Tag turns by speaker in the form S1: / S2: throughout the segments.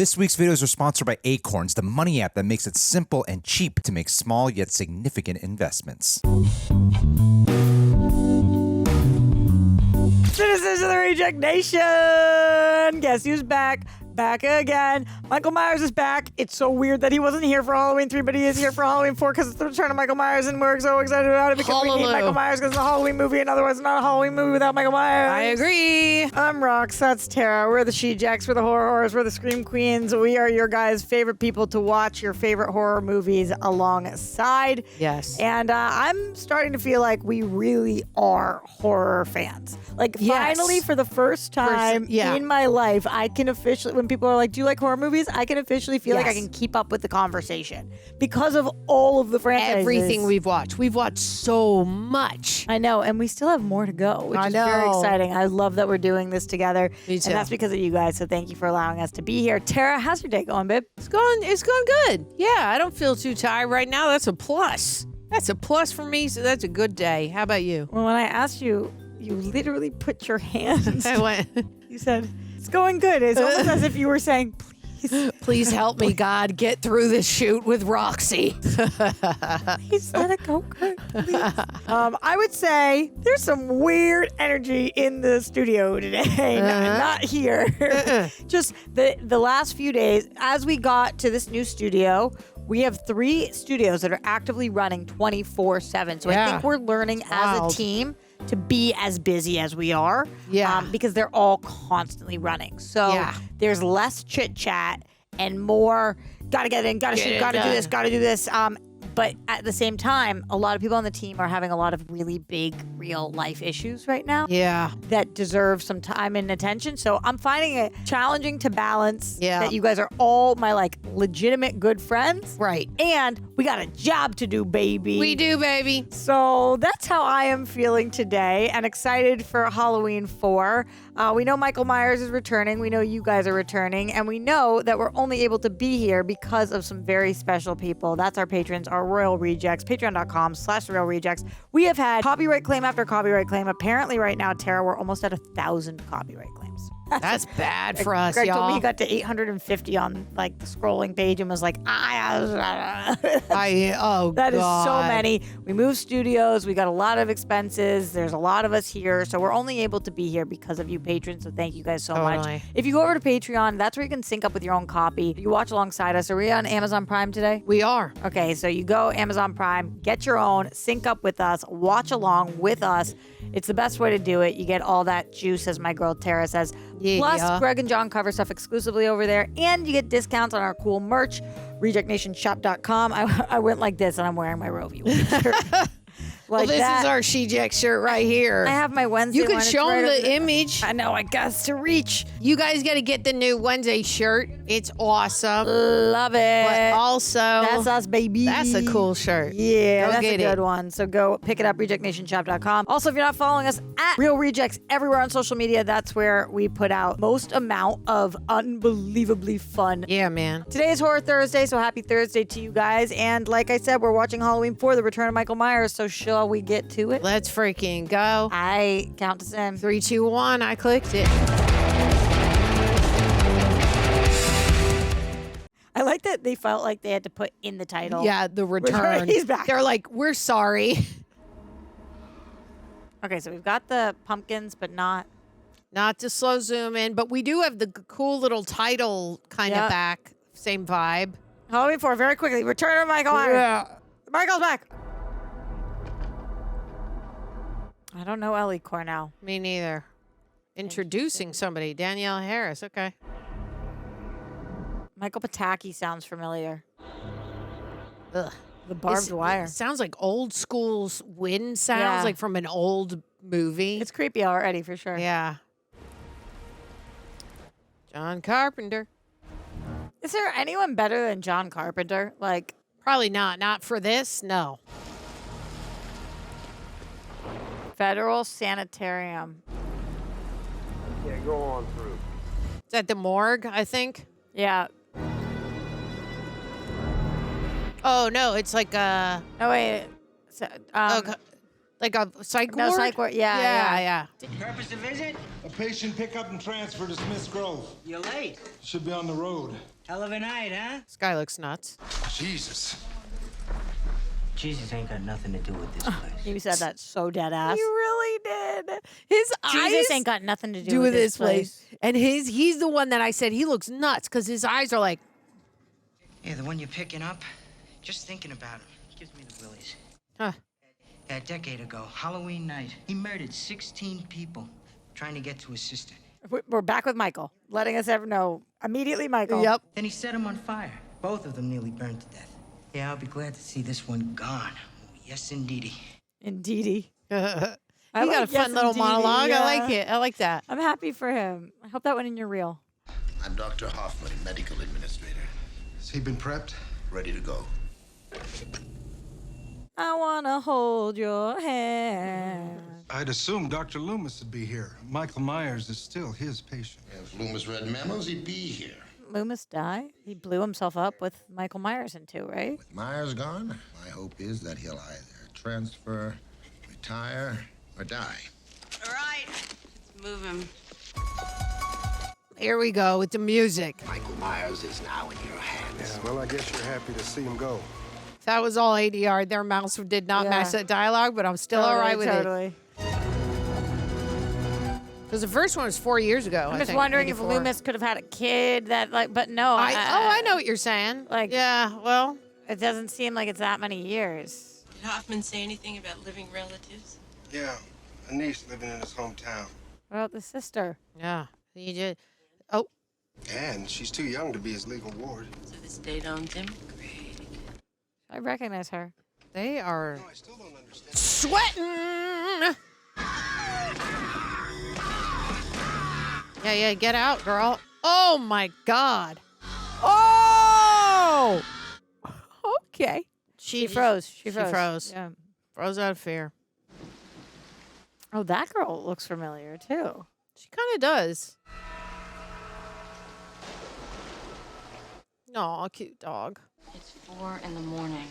S1: This week's videos are sponsored by ACORNS, the money app that makes it simple and cheap to make small yet significant investments.
S2: Citizens of the Reject Nation! Guess who's back? Back again. Michael Myers is back. It's so weird that he wasn't here for Halloween 3, but he is here for Halloween 4 because it's the return of Michael Myers, and we're so excited about it because we need Michael Myers because it's a Halloween movie, and otherwise it's not a Halloween movie without Michael Myers.
S3: I agree.
S2: I'm Rox. That's Tara. We're the She-Jacks. We're the Horror Whores. We're the Scream Queens. We are your guys' favorite people to watch your favorite horror movies alongside.
S3: Yes.
S2: And I'm starting to feel like we really are horror fans. Like, finally, for the first time in my life, I can officially, when people are like, do you like horror movies? I can officially feel like I can keep up with the conversation because of all of the franchises.
S3: Everything we've watched. We've watched so much.
S2: I know, and we still have more to go, which is very exciting. I love that we're doing this together.
S3: Me too.
S2: And that's because of you guys, so thank you for allowing us to be here. Tara, how's your day going, babe?
S3: It's going good. Yeah, I don't feel too tired right now. That's a plus. That's a plus for me, so that's a good day. How about you?
S2: Well, when I asked you, you literally put your hands.
S3: I went.
S2: You said, it's going good. It's almost as if you were saying,
S3: Please help me, God, get through this shoot with Roxy.
S2: Please let it go good, please. I would say there's some weird energy in the studio today. Not here. Just the last few days, as we got to this new studio, we have 3 studios that are actively running 24/7. So I think we're learning as a team to be as busy as we are. Because they're all constantly running. So there's less chit chat and more gotta get in, gotta shoot, gotta do this. But at the same time, a lot of people on the team are having a lot of really big real life issues right now.
S3: Yeah.
S2: That deserve some time and attention. So I'm finding it challenging to balance that you guys are all my like legitimate good friends.
S3: Right.
S2: And we got a job to do, baby.
S3: We do, baby.
S2: So that's how I am feeling today and excited for Halloween 4. We know Michael Myers is returning. We know you guys are returning. And we know that we're only able to be here because of some very special people. That's our patrons, our Royal Rejects, patreon.com/Royal Rejects. We have had copyright claim after copyright claim. Apparently right now, Tara, we're almost at 1,000 copyright claims.
S3: That's bad for us,
S2: Greg
S3: y'all.
S2: told me he got to 850 on like the scrolling page and was like, that is so many. We moved studios. We got a lot of expenses. There's a lot of us here. So we're only able to be here because of you patrons. So thank you guys so much. If you go over to Patreon, that's where you can sync up with your own copy. You watch alongside us. Are we on Amazon Prime today?
S3: We are.
S2: Okay, so you go Amazon Prime, get your own, sync up with us, watch along with us. It's the best way to do it. You get all that juice, as my girl Tara says. Plus, Greg and John cover stuff exclusively over there, and you get discounts on our cool merch, rejectnationshop.com. I went like this, and I'm wearing my Rovey shirt.
S3: Well, this is our She-Jack shirt right here.
S2: I have my Wednesday
S3: You can
S2: one.
S3: show them the image.
S2: I know, I guess, to reach.
S3: You guys got to get the new Wednesday shirt. It's awesome.
S2: Love it.
S3: But also,
S2: that's us, baby.
S3: That's a cool shirt.
S2: Yeah,
S3: go
S2: that's
S3: get
S2: a good one. So go pick it up, rejectnationshop.com. Also, if you're not following us at Real Rejects everywhere on social media, that's where we put out most amount of unbelievably fun.
S3: Yeah, man.
S2: Today is Horror Thursday, so happy Thursday to you guys. And like I said, we're watching Halloween 4, The Return of Michael Myers, so shall we get to it?
S3: Let's freaking go.
S2: I count to 10.
S3: 3, 2, 1. I clicked it.
S2: I like that they felt like they had to put in the title.
S3: Yeah, the return.
S2: He's back.
S3: They're like, we're sorry.
S2: Okay, so we've got the pumpkins, but not
S3: to slow zoom in, but we do have the cool little title kind of back. Same vibe.
S2: Halloween 4, very quickly. Return of Michael Myers.
S3: Yeah.
S2: Michael's back. I don't know Ellie Cornell.
S3: Me neither. Introducing somebody. Danielle Harris. Okay.
S2: Michael Pataki sounds familiar.
S3: Ugh.
S2: The barbed wire.
S3: It sounds like old school's wind sounds, like from an old movie.
S2: It's creepy already, for sure.
S3: Yeah. John Carpenter.
S2: Is there anyone better than John Carpenter? Like,
S3: probably not. Not for this. No.
S2: Federal Sanitarium.
S4: Yeah, go on through.
S3: Is that the morgue, I think?
S2: Yeah.
S3: Oh, no. It's like
S2: Oh, wait. So,
S3: Like a psych
S2: No,
S3: ward?
S2: psych ward. Yeah.
S5: Purpose of visit?
S6: A patient pickup and transfer to Smith's Grove.
S5: You're late.
S6: Should be on the road.
S5: Hell of a night, huh?
S3: This guy looks nuts.
S6: Jesus.
S5: Jesus ain't got nothing to do with this place.
S2: You said that so dead ass.
S3: He really did. His
S2: Jesus
S3: eyes
S2: ain't got nothing to do with this place.
S3: And he's the one that I said he looks nuts because his eyes are like,
S5: Yeah, the one you're picking up? Just thinking about him. Gives me the willies.
S3: huh.
S5: A decade ago, Halloween night, he murdered 16 people trying to get to his sister.
S2: We're back with Michael, letting us ever know immediately, Michael.
S3: Yep.
S5: Then he set them on fire. Both of them nearly burned to death. Yeah, I'll be glad to see this one gone. Oh, yes, indeedy.
S2: Indeedy.
S3: He got a
S2: like
S3: fun little
S2: indeedy,
S3: monologue.
S2: yeah.
S3: I like it. I like that.
S2: I'm happy for him. I hope that went in your reel.
S7: I'm Dr. Hoffman, medical administrator.
S6: Has he been prepped?
S7: Ready to go.
S2: I want to hold your hand.
S6: I'd assume Dr. Loomis would be here. Michael Myers is still his patient.
S7: If Loomis read memos, he'd be here.
S2: Loomis died? He blew himself up with Michael Myers in two, right?
S7: With Myers gone, my hope is that he'll either transfer, retire, or die.
S8: All right, let's move him.
S3: Here we go with the music.
S7: Michael Myers is now in your hands.
S6: Well, I guess you're happy to see him go.
S3: That was all ADR. Their mouths did not
S2: Yeah.
S3: match that dialogue, but I'm still all right with it.
S2: Totally.
S3: Because the first one was 4 years ago.
S2: I'm just wondering if Loomis could have had a kid that, like, but no.
S3: I know what you're saying.
S2: Like-
S3: yeah, well,
S2: It doesn't seem like it's that many years.
S8: Did Hoffman say anything about living relatives?
S6: Yeah, a niece living in his hometown.
S2: What about the sister?
S3: yeah, he did. Oh,
S6: And she's too young to be his legal ward.
S8: So the state owns him? Great.
S2: I recognize her.
S3: they are
S6: No, I still don't understand.
S3: sweating. Yeah, get out, girl. Oh my God. Oh. Okay.
S2: She froze. She
S3: She froze.
S2: Yeah.
S3: Froze out of fear.
S2: Oh, that girl looks familiar too.
S3: She kind of does. Aw, cute dog.
S8: It's 4 in the morning.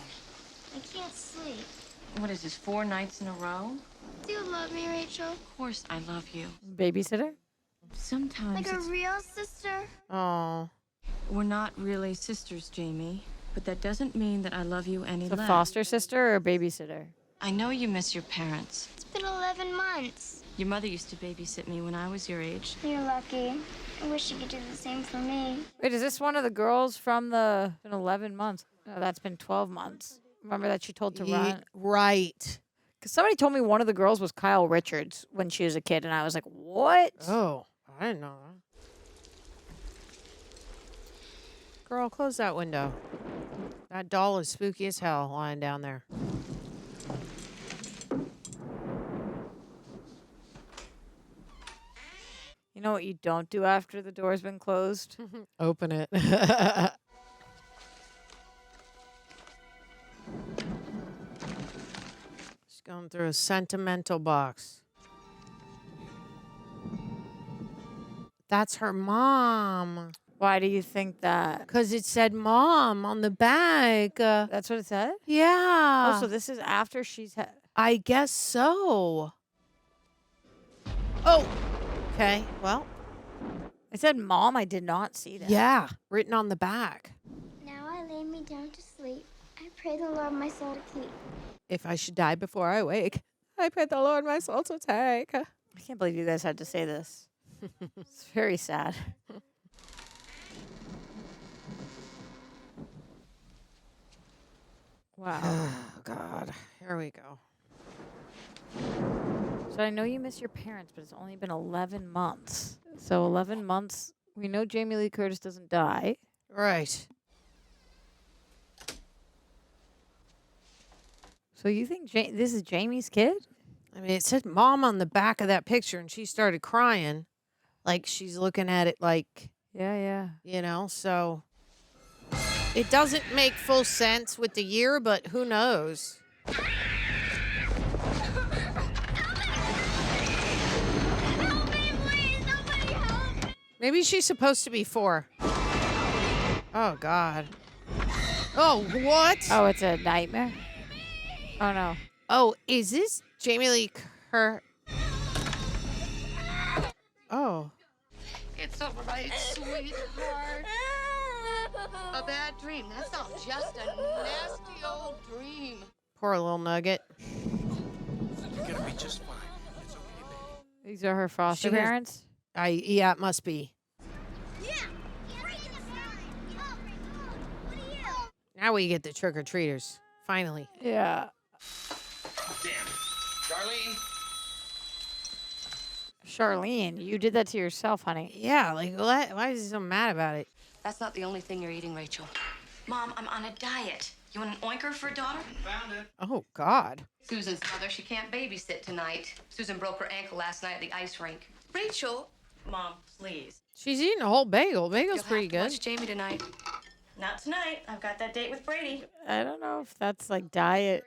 S9: I can't sleep.
S8: What is this, 4 nights in a row?
S9: Do you love me, Rachel?
S8: Of course I love you.
S2: Babysitter?
S8: Sometimes
S9: Like a
S8: it's...
S9: real sister?
S3: Oh.
S8: We're not really sisters, Jamie. But that doesn't mean that I love you any
S2: The
S8: less.
S2: foster sister or babysitter?
S8: I know you miss your parents.
S9: It's been 11 months.
S8: Your mother used to babysit me when I was your age.
S9: You're lucky. I wish you could do the same for me.
S2: Wait, is this one of the girls from the in 11 months? No, that's been 12 months. Remember that she told to run?
S3: Right.
S2: Because somebody told me one of the girls was Kyle Richards when she was a kid, and I was like, what?
S3: Oh, I didn't know that. Girl, close that window. That doll is spooky as hell lying down there.
S2: You know what you don't do after the door's been closed?
S3: Open it. She's going through a sentimental box. That's her mom.
S2: Why do you think that?
S3: Because it said mom on the bag.
S2: That's what it said?
S3: Yeah.
S2: Oh, so this is after she's had.
S3: I guess so. Oh. Okay. Well,
S2: It said mom. I did not see that.
S3: yeah. Written on the back.
S9: Now I lay me down to sleep. I pray the Lord my soul to keep.
S3: If I should die before I wake, I pray the Lord my soul to take.
S2: I can't believe you guys had to say this. It's very sad. Wow.
S3: Oh, God. Here we go.
S2: So I know you miss your parents, but it's only been 11 months. So 11 months. We know Jamie Lee Curtis doesn't die.
S3: Right.
S2: So you think this is Jamie's kid?
S3: I mean, it said mom on the back of that picture, and she started crying. Like she's looking at it like,
S2: Yeah.
S3: you know, so it doesn't make full sense with the year, but who knows?
S9: Help me, please! Somebody help!
S3: Maybe she's supposed to be 4. Oh, God. Oh, what?
S2: Oh, it's a nightmare? Oh, no.
S3: Oh, is this? Jamie Lee Oh.
S10: It's all right, sweetheart. A bad dream. That's not just a nasty old dream.
S3: Poor little nugget.
S11: You're gonna be just fine. It's okay, baby.
S2: These are her foster parents?
S3: Yeah, it must be. Now we get the trick-or-treaters. Finally.
S2: Yeah.
S11: Damn. Charlene?
S2: Charlene, you did that to yourself, honey.
S3: Yeah, like, why is he so mad about it?
S10: That's not the only thing you're eating, Rachel. Mom, I'm on a diet. You want an oinker for a daughter?
S11: Found it.
S3: Oh, God.
S10: Susan's mother, she can't babysit tonight. Susan broke her ankle last night at the ice rink. Rachel! Mom, please.
S3: She's eating a whole bagel. Bagel's pretty
S10: You'll have
S3: good.
S10: to watch Jamie tonight. Not tonight. I've got that date with Brady.
S2: I don't know if that's like diet.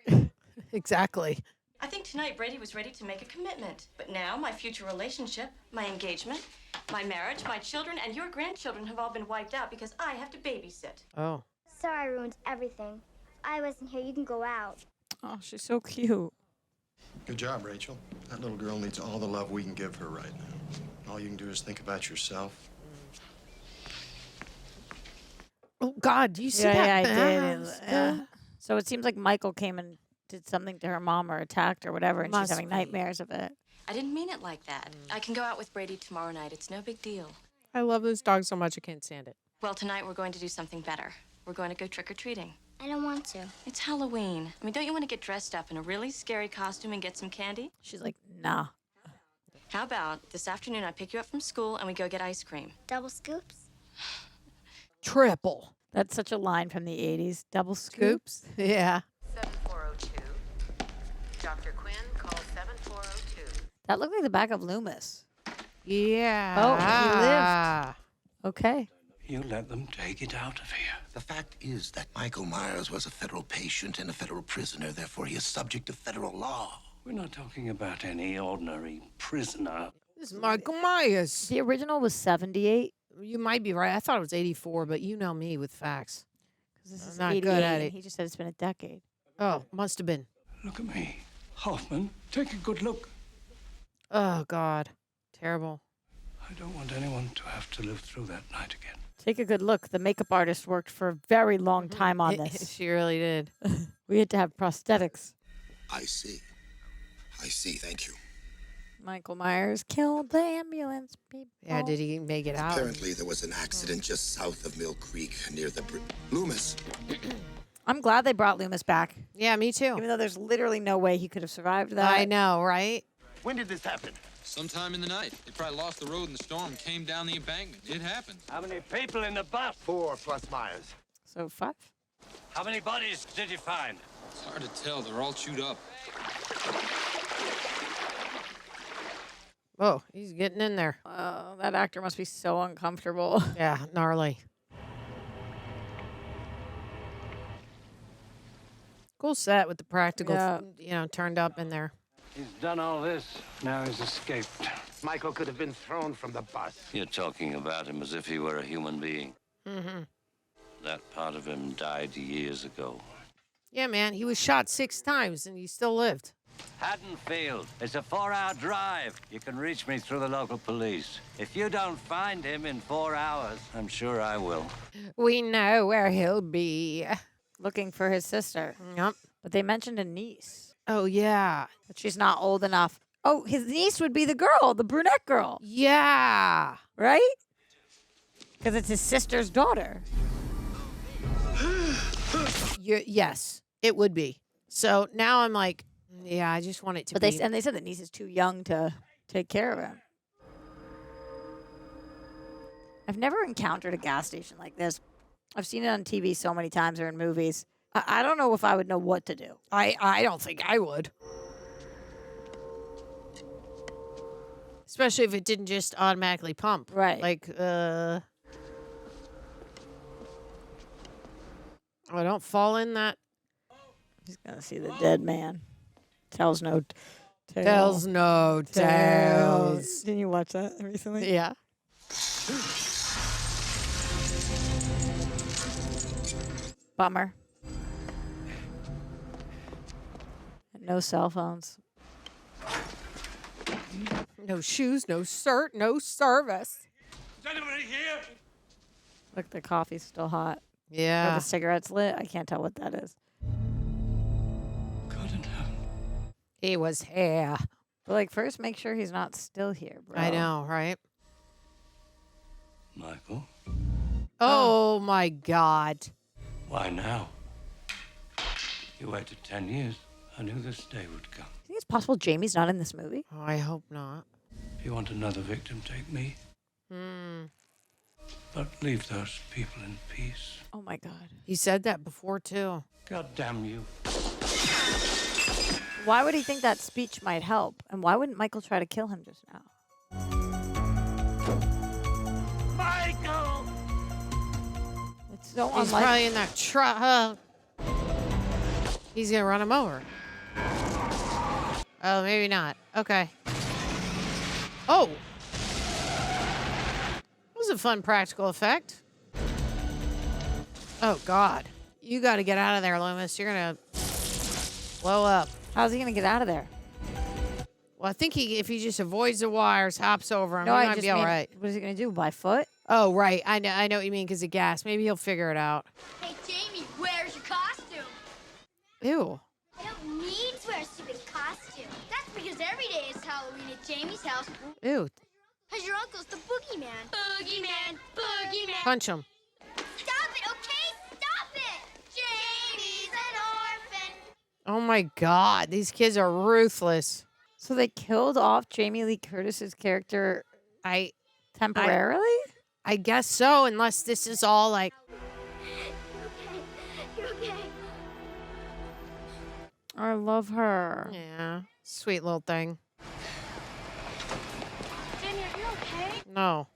S3: Exactly.
S10: I think tonight Brady was ready to make a commitment. But now my future relationship, my engagement, my marriage, my children, and your grandchildren have all been wiped out because I have to babysit.
S3: Oh.
S9: Sorry, I ruined everything. If I wasn't here, you can go out.
S2: Oh, she's so cute.
S12: Good job, Rachel. That little girl needs all the love we can give her right now. All you can do is think about yourself.
S3: Oh, God, do you see
S2: Yeah,
S3: that?
S2: I did. Yeah. So it seems like Michael came and did something to her mom or attacked or whatever, and
S3: Must
S2: she's having
S3: be.
S2: nightmares of it.
S10: I didn't mean it like that. I can go out with Brady tomorrow night. It's no big deal.
S3: I love this dog so much I can't stand it.
S10: Well, tonight we're going to do something better. We're going to go trick-or-treating.
S9: I don't want to.
S10: It's Halloween. I mean, don't you want to get dressed up in a really scary costume and get some candy?
S2: She's like, nah.
S10: How about this afternoon I pick you up from school and we go get ice cream?
S9: Double scoops?
S3: Triple.
S2: That's such a line from the 80s. Double scoops.
S3: Yeah.
S13: 7402. Dr. Quinn, call 7402.
S2: That looked like the back of Loomis.
S3: Yeah.
S2: Oh, he lived. Okay.
S11: You let them take it out of here.
S7: The fact is that Michael Myers was a federal patient and a federal prisoner, therefore he is subject to federal law.
S11: We're not talking about any ordinary prisoner.
S3: This is Michael Myers.
S2: The original was 78.
S3: You might be right. I thought it was 84, but you know me with facts.
S2: This is
S3: I'm not
S2: 88,
S3: good at
S2: and
S3: it.
S2: he just said it's been a decade.
S3: Oh, must have been.
S11: Look at me. Hoffman, take a good look.
S3: Oh, God. Terrible.
S11: I don't want anyone to have to live through that night again.
S2: Take a good look. The makeup artist worked for a very long time on this.
S3: She really did.
S2: We had to have prosthetics.
S7: I see. I see, thank you.
S2: Michael Myers killed the ambulance people.
S3: Yeah, did he make it out?
S7: Apparently there was an accident just south of Mill Creek near the Loomis.
S2: I'm glad they brought Loomis back.
S3: Yeah, me too.
S2: Even though there's literally no way he could have survived that.
S3: I know, right?
S4: When did this happen?
S14: Sometime in the night. They probably lost the road in the storm and came down the embankment. It happened.
S4: How many people in the bus? 4 plus Myers.
S2: So 5?
S4: How many bodies did you find?
S14: It's hard to tell. They're all chewed up.
S3: Oh, he's getting in there.
S2: Oh, that actor must be so uncomfortable.
S3: Yeah, gnarly. Cool set with the practical, turned up in there.
S4: He's done all this. Now he's escaped. Michael could have been thrown from the bus.
S15: You're talking about him as if he were a human being.
S3: Mm-hmm.
S15: That part of him died years ago.
S3: Yeah, man, he was shot 6 times and he still lived.
S4: Haddonfield. It's a 4-hour drive. You can reach me through the local police. If you don't find him in 4 hours,
S15: I'm sure I will.
S3: We know where he'll be.
S2: Looking for his sister.
S3: Yep.
S2: But they mentioned a niece.
S3: Oh, yeah.
S2: But she's not old enough. Oh, his niece would be the girl, the brunette girl.
S3: Yeah.
S2: Right? Because it's his sister's daughter.
S3: Yes, it would be. So now I'm like, yeah, I just want it to
S2: But
S3: be.
S2: they said the niece is too young to take care of him. I've never encountered a gas station like this. I've seen it on TV so many times or in movies. I don't know if I would know what to do.
S3: I don't think I would. Especially if it didn't just automatically pump.
S2: Right.
S3: Like, oh, don't fall in that.
S2: He's going to see the dead man. Tells no tale.
S3: Tells no tales.
S2: Didn't you watch that recently?
S3: Yeah.
S2: Bummer. No cell phones.
S3: No shoes, no shirt, no service.
S11: Is anybody here?
S2: Look, the coffee's still hot. Or
S3: Yeah.
S2: the cigarette's lit. I can't tell what that is.
S11: God in heaven.
S3: He was here.
S2: But like, first, make sure he's not still here, bro.
S3: I know, right?
S15: Michael,
S3: Oh my God.
S15: why now? You waited 10 years. I knew this day would come.
S2: Think it's possible Jamie's not in this movie?
S3: Oh, I hope not.
S15: If you want another victim, take me. But leave those people in peace.
S2: Oh my God.
S3: He said that before too.
S15: God damn you.
S2: Why would he think that speech might help? And why wouldn't Michael try to kill him just now?
S11: Michael!
S2: It's so
S3: He's
S2: unlike.
S3: probably in that truck. He's gonna run him over. Oh, maybe not. Okay. Oh. That was a fun practical effect. Oh, God. You got to get out of there, Loomis. You're going to blow up.
S2: How's he gonna get out of there?
S3: Well, I think if he just avoids the wires, hops over them,
S2: No,
S3: he
S2: I
S3: might
S2: just
S3: be all
S2: mean,
S3: right.
S2: what is he gonna do? By foot?
S3: Oh, right. I know what you mean because of gas. Maybe he'll figure it out.
S9: Hey, Jamie, where's your costume?
S3: Ew.
S9: I don't need to wear a stupid costume. That's because every day is Halloween at Jamie's house.
S3: Ew.
S9: Because your uncle's the boogeyman. Boogeyman, boogeyman.
S3: Punch him.
S9: Stop it, okay? Stop it! Jamie's an orphan.
S3: Oh, my God. These kids are ruthless.
S2: So they killed off Jamie Lee Curtis's character temporarily?
S3: I guess so, unless this is all like...
S9: You're okay.
S2: I love her.
S3: Yeah. Sweet little thing.
S10: Jamie, are you okay?
S3: No.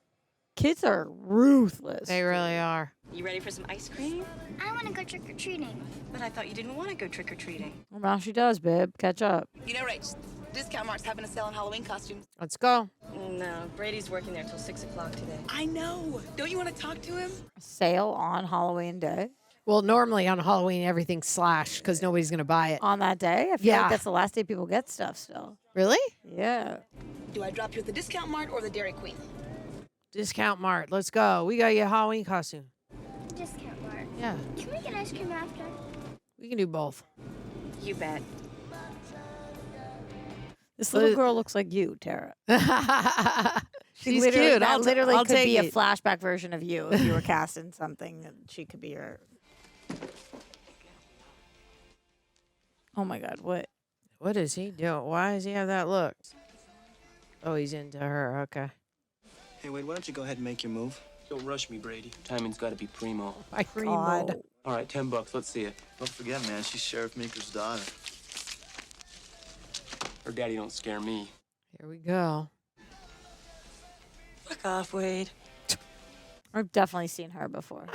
S2: Kids are ruthless.
S3: They really are.
S10: You ready for some ice cream?
S9: I want to go trick-or-treating.
S10: But I thought you didn't want to go trick-or-treating.
S2: Well, now she does, babe. Catch up.
S16: You know, Rach, Discount Mart's having a sale on Halloween costumes.
S3: Let's go.
S10: No, Brady's working there till 6 o'clock today.
S16: I know. Don't you want to talk to him?
S2: Sale on Halloween day.
S3: Well, normally on Halloween, everything's slashed because nobody's going to buy it.
S2: On that day? I feel like that's the last day people get stuff still.
S3: Really?
S2: Yeah.
S16: Do I drop you at the Discount Mart or the Dairy Queen?
S3: Discount Mart. Let's go. We got you a Halloween costume.
S9: Discount Mart.
S3: Yeah.
S9: Can we get ice cream after?
S3: We can do both.
S10: You bet.
S2: This little girl looks like you, Tara.
S3: She's
S2: literally,
S3: cute.
S2: That literally
S3: I'll
S2: could
S3: take
S2: be a
S3: it.
S2: flashback version of you if you were casting something. And she could be your. Oh my God! What?
S3: What is he doing? Why does he have that look? Oh, he's into her. Okay.
S17: Hey, Wade, why don't you go ahead and make your move?
S11: Don't rush me, Brady. Timing's got to be primo.
S3: My God.
S11: All right, $10. Let's see it.
S17: Don't forget, man, she's Sheriff Meeker's daughter.
S11: Her daddy don't scare me.
S3: Here we go.
S16: Fuck off, Wade.
S2: I've definitely seen her before.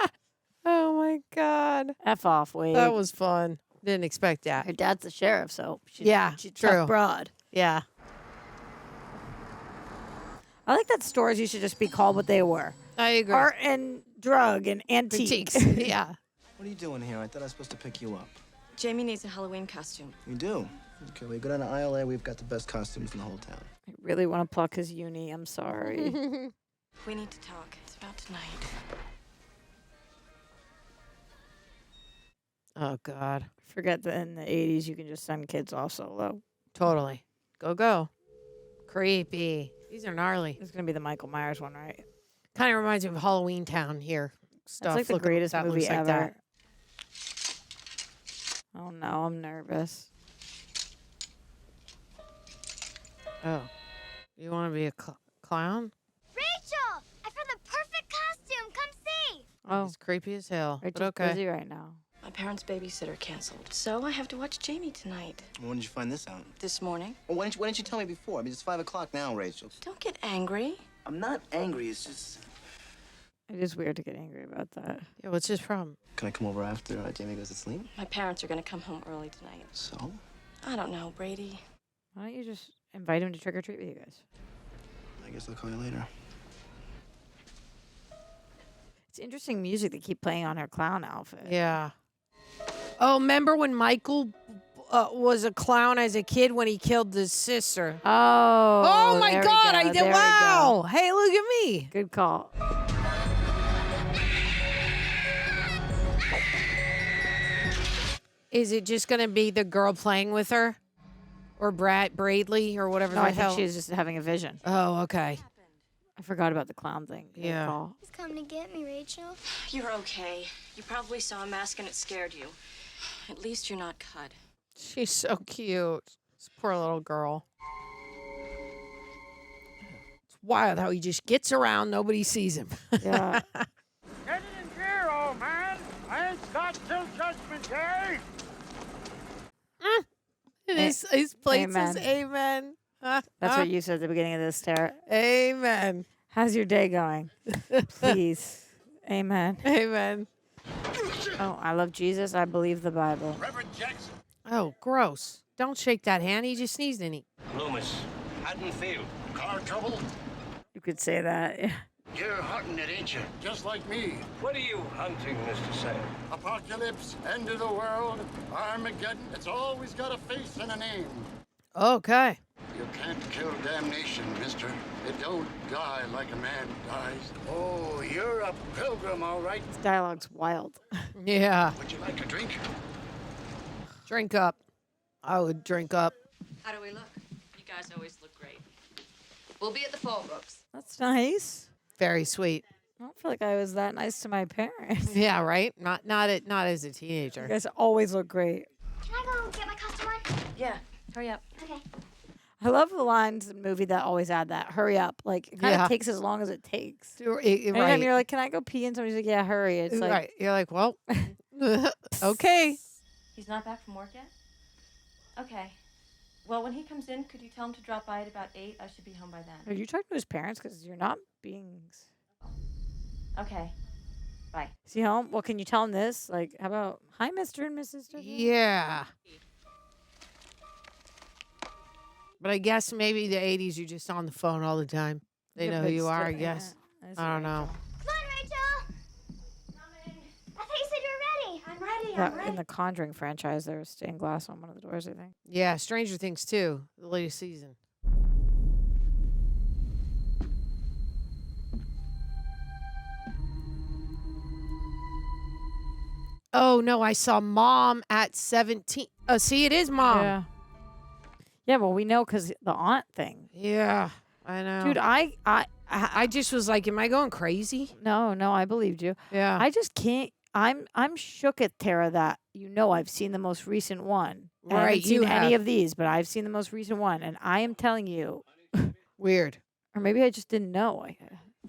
S3: Oh my God.
S2: F off, Wade.
S3: That was fun. Didn't expect that.
S2: Her dad's the sheriff, so she's,
S3: Yeah,
S2: she's a
S3: true.
S2: tough broad.
S3: Yeah.
S2: I like that stores used to just be called what they were.
S3: I agree.
S2: Art and drug and antiques.
S3: Yeah.
S17: What are you doing here? I thought I was supposed to pick you up.
S10: Jamie needs a Halloween costume.
S17: You do? Okay, we go down to aisle A. We've got the best costumes in the whole town.
S2: I really want to pluck his uni. I'm sorry.
S10: We need to talk. It's about tonight.
S3: Oh, God.
S2: Forget that in the 80s you can just send kids off solo.
S3: Totally. Go, go. Creepy. These are gnarly.
S2: It's going to be the Michael Myers one, right?
S3: Kind of reminds me of Halloween Town here. Stuff.
S2: It's like the
S3: Look,
S2: greatest
S3: that
S2: movie
S3: looks like
S2: ever.
S3: that.
S2: Oh no, I'm nervous.
S3: Oh. You want to be a clown?
S9: Rachel, I found the perfect costume. Come see.
S2: Oh,
S3: It's creepy as hell. But
S2: Rachel's
S3: okay.
S2: busy right now.
S10: My parents' babysitter canceled, so I have to watch Jamie tonight.
S17: When did you find this out?
S10: This morning.
S17: Well, why didn't you tell me before? I mean, it's 5 o'clock now, Rachel.
S10: Don't get angry.
S17: I'm not angry. It's just...
S2: It is weird to get angry about that.
S3: Yeah, what's his problem?
S17: Can I come over after Jamie goes to sleep?
S10: My parents are going to come home early tonight.
S17: So?
S10: I don't know, Brady.
S2: Why don't you just invite him to trick or treat with you guys?
S17: I guess I'll call you later.
S2: It's interesting music they keep playing on her clown outfit.
S3: Yeah. Oh, remember when Michael was a clown as a kid when he killed his sister.
S2: Oh.
S3: Oh my
S2: there we
S3: God!
S2: go,
S3: I did.
S2: there we go.
S3: Wow! Hey, look at me.
S2: Good call.
S3: Is it just gonna be the girl playing with her, or Bradley, or whatever
S2: No,
S3: the
S2: I
S3: hell?
S2: think she's just having a vision.
S3: Oh, okay.
S2: I forgot about the clown thing. Good
S3: Yeah.
S2: call.
S9: He's coming to get me, Rachel.
S10: You're okay. You probably saw a mask and it scared you. At least you're not cut.
S3: She's so cute. This poor little girl. It's wild how he just gets around, nobody sees him.
S2: Yeah.
S18: Get in here, old man. I ain't got till Judgment Day.
S3: And his place
S2: Amen.
S3: is amen.
S2: That's what you said at the beginning of this, Tara.
S3: Amen.
S2: How's your day going? Please. Amen.
S3: Amen.
S2: Oh, I love Jesus. I believe the Bible.
S11: Reverend Jackson.
S3: Oh, gross. Don't shake that hand. He just sneezed in it.
S15: Loomis, Haddonfield.
S11: Car trouble?
S2: You could say that. Yeah.
S11: You're hunting it, ain't you? Just like me.
S15: What are you hunting, Mr. Sale?
S11: Apocalypse, end of the world, Armageddon. It's always got a face and a name.
S3: Okay.
S11: You can't kill damnation, mister. It don't die like a man dies. Oh, you're a pilgrim, all right.
S2: This dialogue's wild.
S3: Yeah.
S11: Would you like a drink?
S3: Drink up. I would drink up.
S10: How do we look? You guys always look great.
S16: We'll be at the Fallbrooks.
S2: That's nice.
S3: Very sweet.
S2: I don't feel like I was that nice to my parents.
S3: Yeah, right? Not as a teenager.
S2: You guys always look great.
S9: Can I go get my costume on?
S10: Yeah, hurry up.
S9: Okay.
S2: I love the lines in the movie that always add that. Hurry up. Like, it kind of
S3: Yeah.
S2: takes as long as it takes.
S3: Right.
S2: Anytime you're like, can I go pee? And somebody's like, yeah, hurry. It's like,
S3: Right. You're like, well, okay.
S10: He's not back from work yet? Okay. Well, when he comes in, could you tell him to drop by at about 8? I should be home by
S2: are
S10: then.
S2: you talking to his parents? Because you're not being...
S10: Okay. Bye.
S2: Is he home? Well, can you tell him this? Like, how about, hi, Mr. and Mrs.
S3: Yeah. But I guess maybe the 80s, you're just on the phone all the time. They
S2: Yeah,
S3: know
S2: but
S3: who you are, I
S2: still,
S3: guess.
S2: yeah.
S3: I don't know.
S9: Come on, Rachel. Coming. I thought you said you were ready. I'm ready.
S2: That, in the Conjuring franchise, there was stained glass on one of the doors, I think.
S3: Yeah, Stranger Things 2, the latest season. Oh, no, I saw Mom at 17. Oh, see, it is Mom.
S2: Yeah. Yeah, well, we know because the aunt thing.
S3: Yeah, I know.
S2: Dude,
S3: I just was like, am I going crazy?
S2: No, I believed you.
S3: Yeah.
S2: I just can't. I'm shook at Tara that I've seen the most recent one. And I
S3: Right,
S2: haven't seen
S3: you
S2: any
S3: have.
S2: of these, but I've seen the most recent one, and I am telling you,
S3: Weird.
S2: or maybe I just didn't know.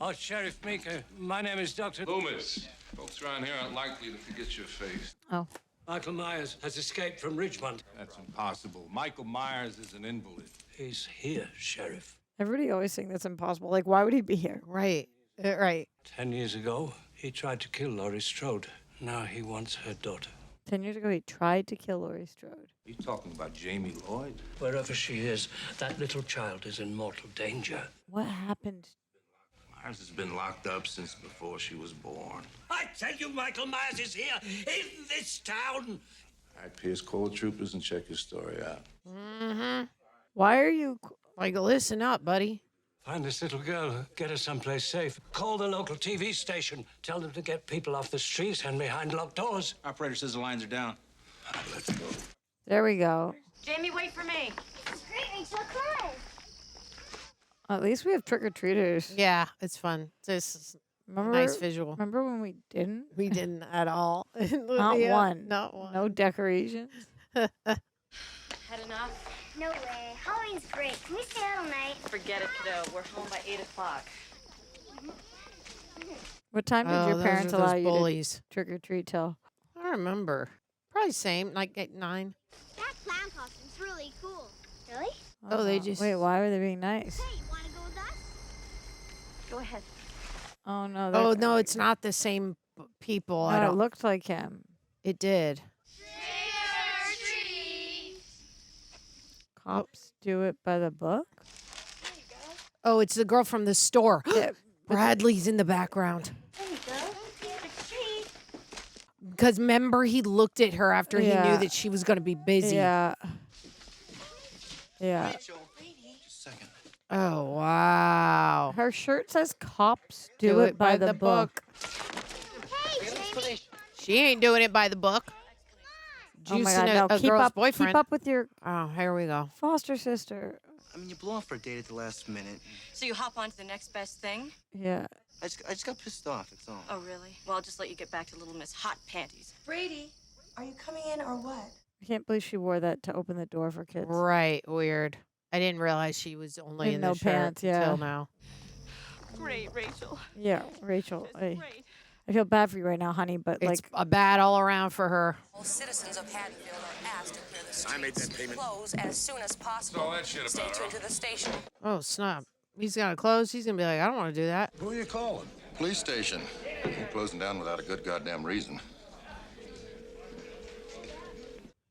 S15: Oh, Sheriff Meeker, my name is Dr.
S14: Loomis. Folks around here aren't likely to forget your face.
S2: Oh.
S15: Michael Myers has escaped from Richmond.
S14: That's impossible. Michael Myers is an invalid.
S15: He's here, Sheriff.
S2: Everybody always think that's impossible. Like, why would he be here?
S3: Right. Right.
S15: 10 years ago, he tried to kill Laurie Strode. Now he wants her daughter.
S2: 10 years ago, he tried to kill Laurie Strode.
S14: You talking about Jamie Lloyd?
S15: Wherever she is, that little child is in mortal danger.
S2: What happened?
S14: Myers has been locked up since before she was born.
S15: I tell you, Michael Myers is here in this town.
S14: All right, Pierce, call the troopers and check his story out.
S3: Mm-hmm.
S2: Why are you...
S3: Like, listen up, buddy.
S15: Find this little girl, get her someplace safe. Call the local TV station. Tell them to get people off the streets and behind locked doors.
S19: Operator says the lines are down.
S14: All right, let's go.
S2: There we go.
S10: Jamie, wait for me.
S9: This is great, Rachel. Come on.
S2: At least we have trick-or-treaters.
S3: Yeah, it's fun. It's
S2: Remember,
S3: nice visual.
S2: Remember when we didn't?
S3: We didn't at all.
S2: Not
S3: Yeah,
S2: one.
S3: Not one.
S2: No decorations.
S10: Had enough?
S9: No way. Halloween's great. Can we stay out all night?
S10: Forget it, kiddo. We're home by 8 o'clock.
S2: What time did
S3: Oh,
S2: your
S3: those
S2: parents
S3: are
S2: allow
S3: those
S2: you
S3: bullies.
S2: to trick-or-treat till?
S3: I don't remember. Probably same, like at 9.
S9: That clown costume's really cool. Really?
S3: Oh, they just...
S2: Wait, why were they being nice?
S9: Hey, you want to go with us?
S10: Go ahead.
S2: Oh, no.
S3: Oh, no, it's not the same people. I
S2: No, it
S3: don't...
S2: looked like him.
S3: It did.
S2: Cops do it by the book?
S3: Oh, it's the girl from the store.
S2: Yeah.
S3: Bradley's in the background.
S9: There you go.
S3: Because remember, he looked at her after he knew that she was going to be busy.
S2: Yeah. Yeah.
S3: Oh, wow.
S2: Her shirt says cops do it by the book.
S3: She ain't doing it by the book.
S2: Oh my
S3: Juicing
S2: God, no.
S3: a girl's boyfriend.
S2: Keep up with your
S3: Oh, here we go.
S2: foster sister.
S5: I mean, you blow off for a date at the last minute.
S10: So you hop on to the next best thing?
S2: Yeah.
S5: I just got pissed off, that's all.
S10: Oh, really? Well, I'll just let you get back to Little Miss Hot Panties.
S8: Brady, are you coming in or what?
S2: I can't believe she wore that to open the door for kids.
S3: Right. Weird. I didn't realize she was only
S2: In
S3: in
S2: no
S3: the shirt
S2: pants, yeah.
S3: until now.
S10: Great, Rachel.
S2: Yeah, Rachel. I feel bad for you right now, honey, but
S3: It's
S2: like
S3: a bad all around for her.
S13: All citizens of Haddonfield are asked to clear the streets.
S12: I made that payment.
S13: Close as soon as possible.
S12: all that shit
S13: Stay
S12: about,
S13: tuned to the station.
S3: Oh, snap. He's going to close. He's going to be like, I don't want to do that.
S7: Who are you calling? Police station. Ain't closing down without a good goddamn reason.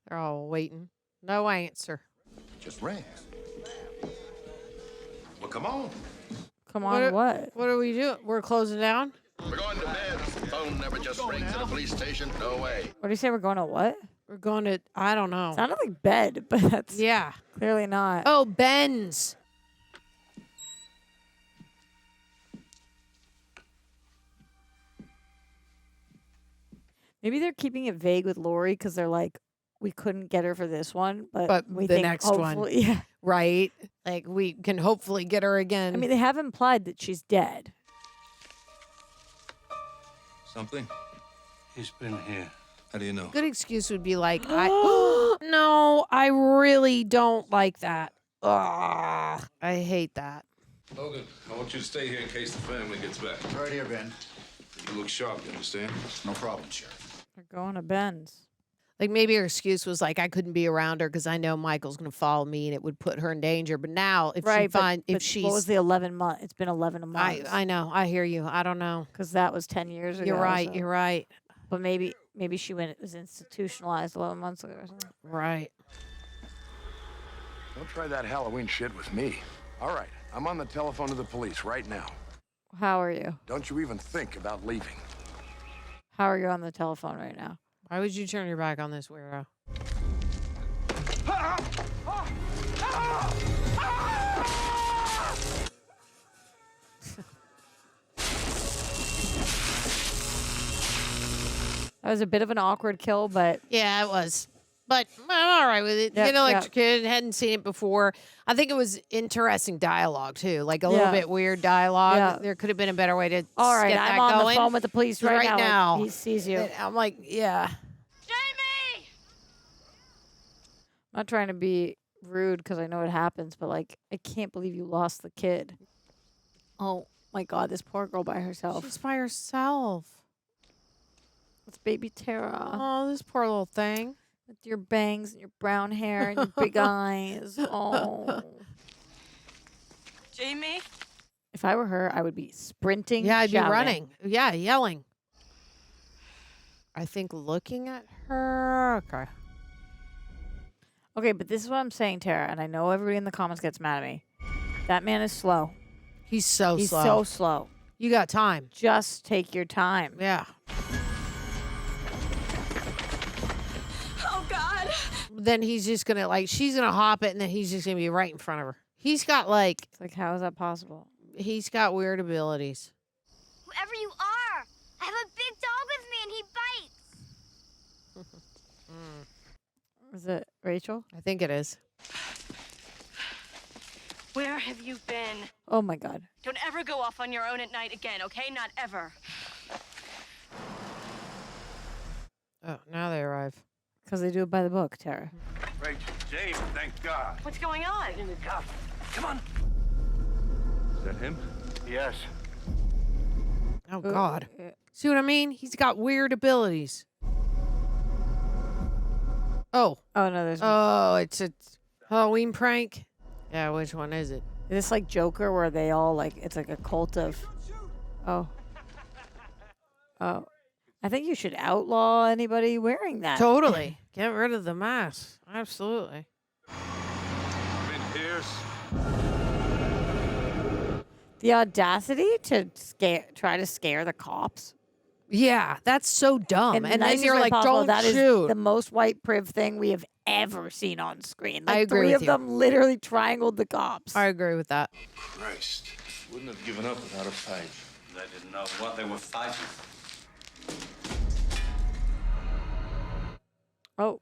S3: They're all waiting. No answer.
S7: Just rings. Well, come on.
S2: come on, what?
S3: What are we doing? We're closing down?
S7: We're going to bed. Phone never just rings at a police station. No way.
S2: What do you say? We're going to what?
S3: We're going to, I don't know.
S2: Sounded like bed, but that's
S3: Yeah.
S2: clearly not.
S3: Oh, Ben's.
S2: Maybe they're keeping it vague with Lori because they're like, we couldn't get her for this one, but we
S3: the
S2: think
S3: next one.
S2: hopefully- Yeah.
S3: Right? Like, we can hopefully get her again.
S2: I mean, they have implied that she's dead.
S6: Something?
S15: He's been here.
S6: How do you know?
S3: good excuse would be like, no, I really don't like that. Ugh, I hate that.
S19: Logan, I want you to stay here in case the family gets back.
S12: Right here, Ben.
S19: You look sharp, you understand?
S12: No problem, Sheriff.
S2: They're going to Ben's.
S3: Like, maybe her excuse was like, I couldn't be around her because I know Michael's going to follow me and it would put her in danger. But now, if she finds, if she's,
S2: what was the 11 month? It's been 11 months.
S3: I know, I hear you. I don't know.
S2: Because that was 10 years ago.
S3: You're right.
S2: so-
S3: You're right.
S2: But maybe she was institutionalized 11 months ago or something.
S3: Right.
S20: Don't try that Halloween shit with me. All right, I'm on the telephone to the police right now.
S2: How are you?
S20: Don't you even think about leaving.
S2: How are you on the telephone right now?
S3: Why would you turn your back on this weirdo?
S2: That was a bit of an awkward kill, but
S3: Yeah, it was. But I'm all right with it.
S2: Yep,
S3: Get electrocuted. Hadn't seen it before. I think it was interesting dialogue, too. Like a little
S2: Yeah.
S3: bit weird dialogue.
S2: Yeah.
S3: There could have been a better way to
S2: all right,
S3: get
S2: I'm
S3: that
S2: on
S3: going.
S2: the phone with the police right now.
S3: now.
S2: Like, he sees you.
S3: I'm like, yeah.
S10: Jamie!
S2: I'm not trying to be rude because I know it happens, but like, I can't believe you lost the kid. Oh my God, this poor girl by herself.
S3: She's by herself.
S2: It's baby Tara.
S3: Oh, this poor little thing.
S2: With your bangs and your brown hair and your big eyes. Oh.
S10: Jamie?
S2: If I were her, I would be sprinting.
S3: Yeah, I'd be
S2: shouting.
S3: running. Yeah, yelling. I think looking at her. Okay.
S2: Okay, but this is what I'm saying, Tara, and I know everybody in the comments gets mad at me. That man is slow.
S3: He's so
S2: He's
S3: slow.
S2: so slow.
S3: You got time.
S2: Just take your time.
S3: Yeah.
S10: Oh, God.
S3: Then he's just going to, like, she's going to hop it, and then he's just going to be right in front of her. He's got, like,
S2: It's like, how is that possible?
S3: he's got weird abilities.
S9: Whoever you are, I have a big dog with me and he bites.
S2: Is it Rachel?
S3: I think it is.
S10: Where have you been?
S2: Oh my God.
S10: Don't ever go off on your own at night again, okay? Not ever.
S3: Oh, now they arrive.
S2: Because they do it by the book, Tara.
S11: Rachel, James, thank God.
S10: What's going on?
S11: Come on.
S19: Is that him?
S11: Yes.
S3: Oh, God. See what I mean? He's got weird abilities. Oh.
S2: Oh, no, there's
S3: Oh, it's a Halloween prank? Yeah, which one is it?
S2: Is this like Joker where they all like, it's like a cult of. Oh. Oh. I think you should outlaw anybody wearing that.
S3: Totally. Get rid of the mask. Absolutely.
S2: The audacity to try to scare the cops.
S3: Yeah, that's so dumb.
S2: In the
S3: And then
S2: nicest
S3: you're
S2: way
S3: like,
S2: possible,
S3: don't
S2: that is
S3: shoot.
S2: the most white priv thing we have ever seen on screen. Like
S3: I agree
S2: three
S3: with
S2: of
S3: you.
S2: them literally triangled the cops.
S3: I agree with that.
S19: Christ. Wouldn't have given up without a fight.
S4: They didn't know what they were fighting.
S2: Oh.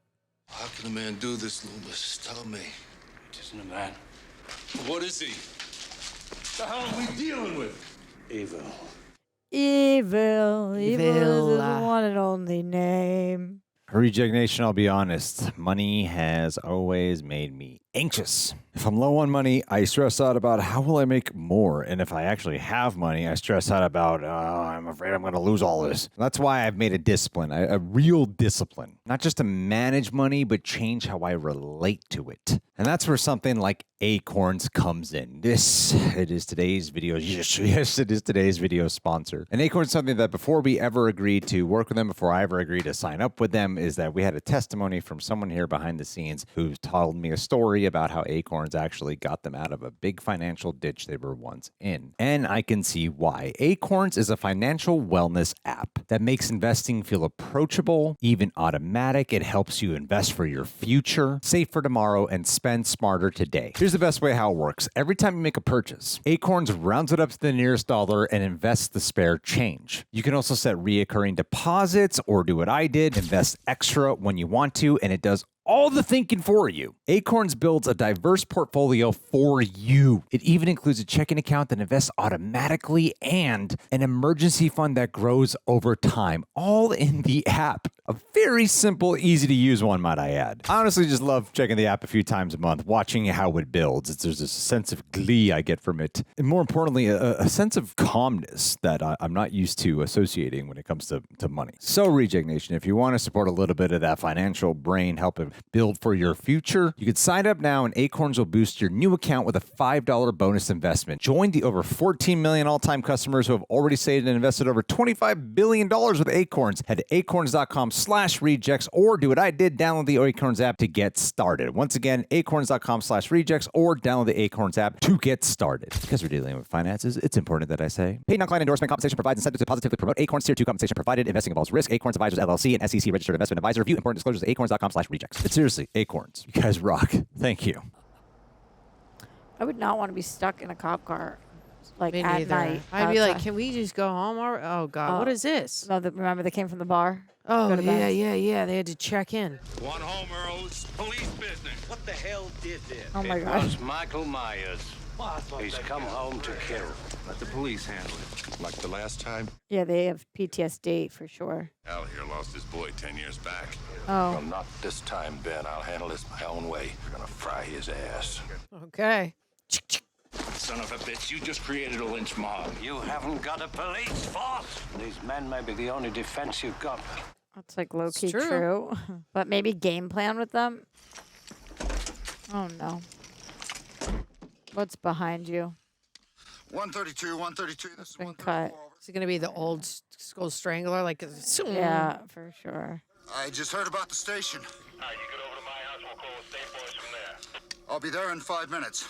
S19: How can a man do this, Loomis? Tell me.
S4: It isn't a man.
S19: What is he? The hell are we dealing with?
S4: Evil.
S2: Evil. Evil is
S3: Evil.
S2: the one and only name.
S1: Reject Nation, I'll be honest. Money has always made me anxious. If I'm low on money, I stress out about how will I make more. And if I actually have money, I stress out about, I'm afraid I'm going to lose all this. That's why I've made a discipline, a real discipline. Not just to manage money, but change how I relate to it. And that's where something like ACORNS comes in. It is today's video. Yes, it is today's video sponsor. And ACORNS is something that before we ever agreed to work with them, before I ever agreed to sign up with them, is that we had a testimony from someone here behind the scenes who told me a story about how ACORNS actually got them out of a big financial ditch they were once in. And I can see why. ACORNS is a financial wellness app that makes investing feel approachable, even automatic. It helps you invest for your future, save for tomorrow, and spend smarter today. Here's the best way how it works. Every time you make a purchase, ACORNS rounds it up to the nearest dollar and invests the spare change. You can also set reoccurring deposits or do what I did, invest extra when you want to, and it does all the thinking for you. ACORNS builds a diverse portfolio for you. It even includes a checking account that invests automatically and an emergency fund that grows over time, all in the app. A very simple, easy to use one, might I add. I honestly just love checking the app a few times a month, watching how it builds. There's this sense of glee I get from it. And more importantly, a sense of calmness that I'm not used to associating when it comes to money. So Reject Nation, if you want to support a little bit of that financial brain, help it build for your future, you can sign up now and ACORNS will boost your new account with a $5 bonus investment. Join the over 14 million all-time customers who have already saved and invested over $25 billion with ACORNS. Head to acorns.com/rejects or do what I did, download the ACORNS app to get started. Once again, acorns.com/rejects or download the ACORNS app to get started. Because we're dealing with finances, it's important that I say. Paid non-client endorsement compensation provides incentive to positively promote ACORNS. Tier 2 compensation provided. Investing involves risk. ACORNS Advisors LLC and SEC registered investment advisor. View important disclosures at acorns.com/rejects. But seriously, ACORNS, you guys rock. Thank you.
S2: I would not want to be stuck in a cop car, like
S3: Me
S2: at
S3: neither.
S2: night.
S3: I'd be like,
S2: outside.
S3: can we just go home? Oh, God. What is this?
S2: No, remember they came from the bar?
S3: Oh,
S2: Go to bed.
S3: yeah. They had to check in.
S11: One home, Earl. It's police business. What the hell did this?
S2: Oh, my
S4: It
S2: God.
S4: was Michael Myers. He's come home to kill.
S19: Let the police handle it. Like the last time?
S2: Yeah, they have PTSD for sure.
S19: Al here lost his boy 10 years back.
S2: Oh.
S20: Well, not this time, Ben. I'll handle this my own way. We're gonna fry his ass.
S3: Okay.
S11: Son of a bitch, you just created a lynch mob.
S4: You haven't got a police force. These men may be the only defense you've got.
S2: That's like low-key
S3: true.
S2: true. But maybe game plan with them? Oh, no. What's behind you?
S11: 132. This is
S2: Been cut.
S3: Is it going to be the old school strangler? Like,
S2: Yeah, for sure.
S11: I just heard about the station. I'll be there in 5 minutes.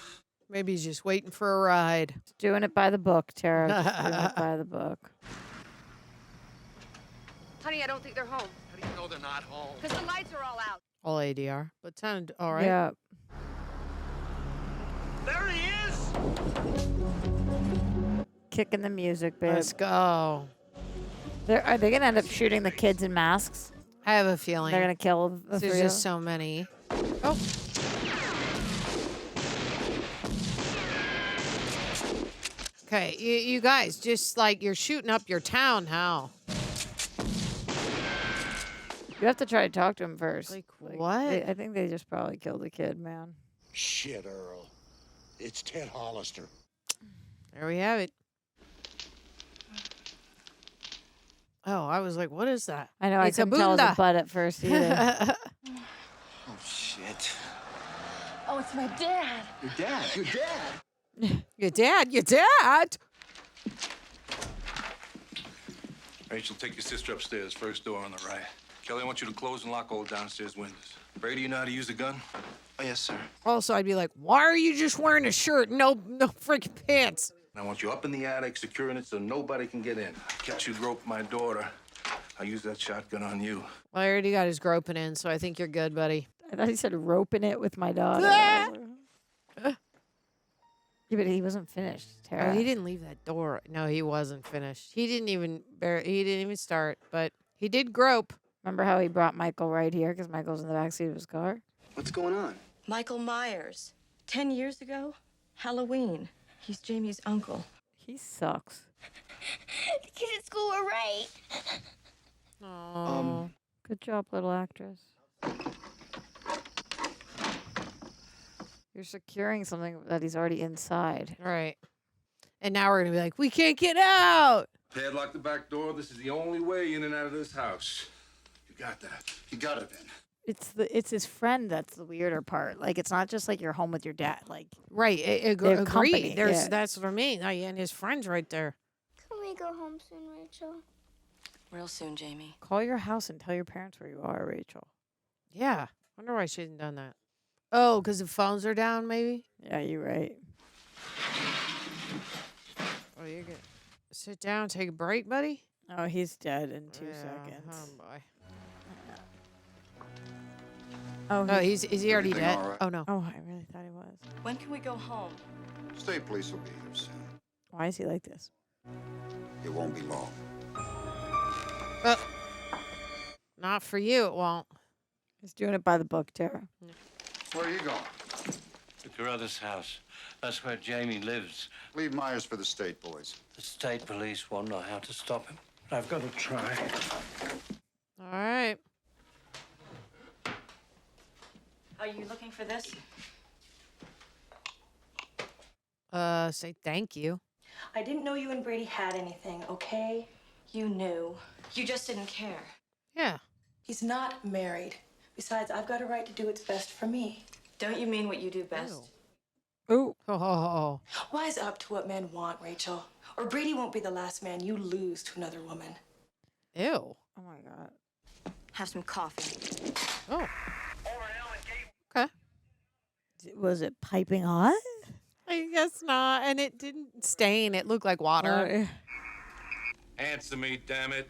S3: Maybe he's just waiting for a ride.
S2: Doing it by the book, Tara. Just doing it by the book.
S16: Honey, I don't think they're home.
S11: How do you know they're not home?
S16: Because the lights are all out.
S3: All ADR. But sound all right.
S2: Yeah.
S11: There he is!
S2: Kicking the music, babe.
S3: Let's go.
S2: Are they going to end up shooting the kids in masks?
S3: I have a feeling.
S2: They're going to kill the
S3: There's
S2: three
S3: just
S2: of
S3: so many. Oh. Okay, you guys, just like you're shooting up your town, how?
S2: You have to try to talk to him first.
S3: Like what?
S2: I think they just probably killed the kid, man.
S11: Shit, Earl. It's Ted Hollister.
S3: There we have it. Oh, I was like, what is that?
S2: I know, I couldn't tell it was a butt at first either.
S11: Oh, shit.
S16: Oh, it's my dad.
S11: Your dad. Your dad.
S3: Your dad.
S19: Rachel, take your sister upstairs. First door on the right. Kelly, I want you to close and lock all the downstairs windows. Brady, you know how to use a gun?
S11: Oh, yes, sir.
S3: Also, I'd be like, why are you just wearing a shirt? No freaking pants.
S19: I want you up in the attic, securing it so nobody can get in. Get you rope my daughter. I'll use that shotgun on you.
S3: Well, I already got his groping in, so I think you're good, buddy.
S2: I thought he said roping it with my daughter. Yeah, but he wasn't finished, Tara.
S3: Oh, he didn't leave that door. No, he wasn't finished. He didn't even start, but he did grope.
S2: Remember how he brought Michael right here because Michael's in the backseat of his car?
S17: What's going on?
S10: Michael Myers. 10 years ago, Halloween. He's Jamie's uncle.
S2: He sucks.
S9: The kids at school were right.
S3: Oh.
S2: Good job, little actress. You're securing something that he's already inside.
S3: Right. And now we're going to be like, we can't get out.
S19: Padlock the back door. This is the only way in and out of this house. You got that. You got it then.
S2: It's his friend that's the weirder part. Like, it's not just like you're home with your dad. Like,
S3: right.
S2: they're
S3: Agreed.
S2: company, yeah.
S3: That's what I mean. And his friend's right there.
S9: Can we go home soon, Rachel?
S10: Real soon, Jamie.
S2: Call your house and tell your parents where you are, Rachel.
S3: Yeah. Wonder why she hadn't done that. Oh, because the phones are down, maybe?
S2: Yeah, you're right.
S3: Oh, you're good. Sit down, take a break, buddy.
S2: Oh, he's dead in 2 seconds.
S3: Oh, boy.
S2: Oh,
S3: is he already dead?
S11: all right?
S3: Oh, no.
S2: Oh, I really thought he was.
S10: When can we go home?
S11: State police will be here soon.
S2: Why is he like this?
S11: It won't be long.
S3: Not for you, it won't.
S2: He's doing it by the book, Tara.
S11: Where are you going?
S4: The Carruthers' house. That's where Jamie lives.
S11: Leave Myers for the state, boys.
S4: The state police won't know how to stop him. I've got to try.
S3: All right.
S10: Are you looking for this?
S3: Say thank you.
S10: I didn't know you and Brady had anything, okay? You knew. You just didn't care.
S3: Yeah.
S16: He's not married. Besides, I've got a right to do what's best for me.
S10: Don't you mean what you do best?
S2: Ooh.
S3: Oh.
S16: Wise up to what men want, Rachel. Or Brady won't be the last man you lose to another woman.
S3: Ew.
S2: Oh, my God.
S10: Have some coffee.
S3: Oh. Okay.
S2: Was it piping hot?
S3: I guess not. And it didn't stain. It looked like water.
S19: Answer me, damn it.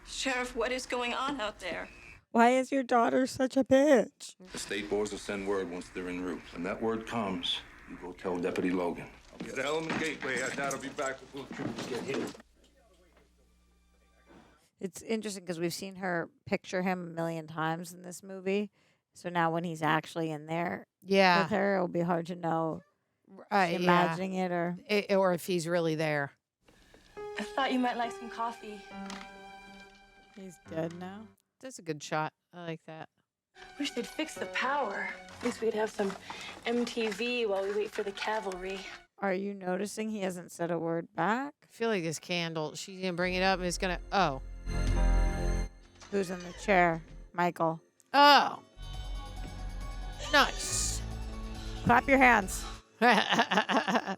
S10: Sheriff, what is going on out there?
S2: Why is your daughter such a bitch?
S19: The state boys will send word once they're en route. When that word comes, you go tell Deputy Logan. I'll be at Element Gateway. I doubt I'll be back before the troopers get here.
S2: It's interesting because we've seen her picture him a million times in this movie. So now when he's actually in there with her, it'll be hard to know imagining it or
S3: if he's really there.
S16: I thought you might like some coffee.
S2: He's dead now.
S3: That's a good shot. I like that.
S16: Wish they'd fix the power. At least we'd have some MTV while we wait for the cavalry.
S2: Are you noticing he hasn't said a word back?
S3: I feel like this candle, she's going to bring it up and it's going to, oh.
S2: Who's in the chair? Michael.
S3: Oh. Nice.
S2: Clap your hands.
S3: Oh.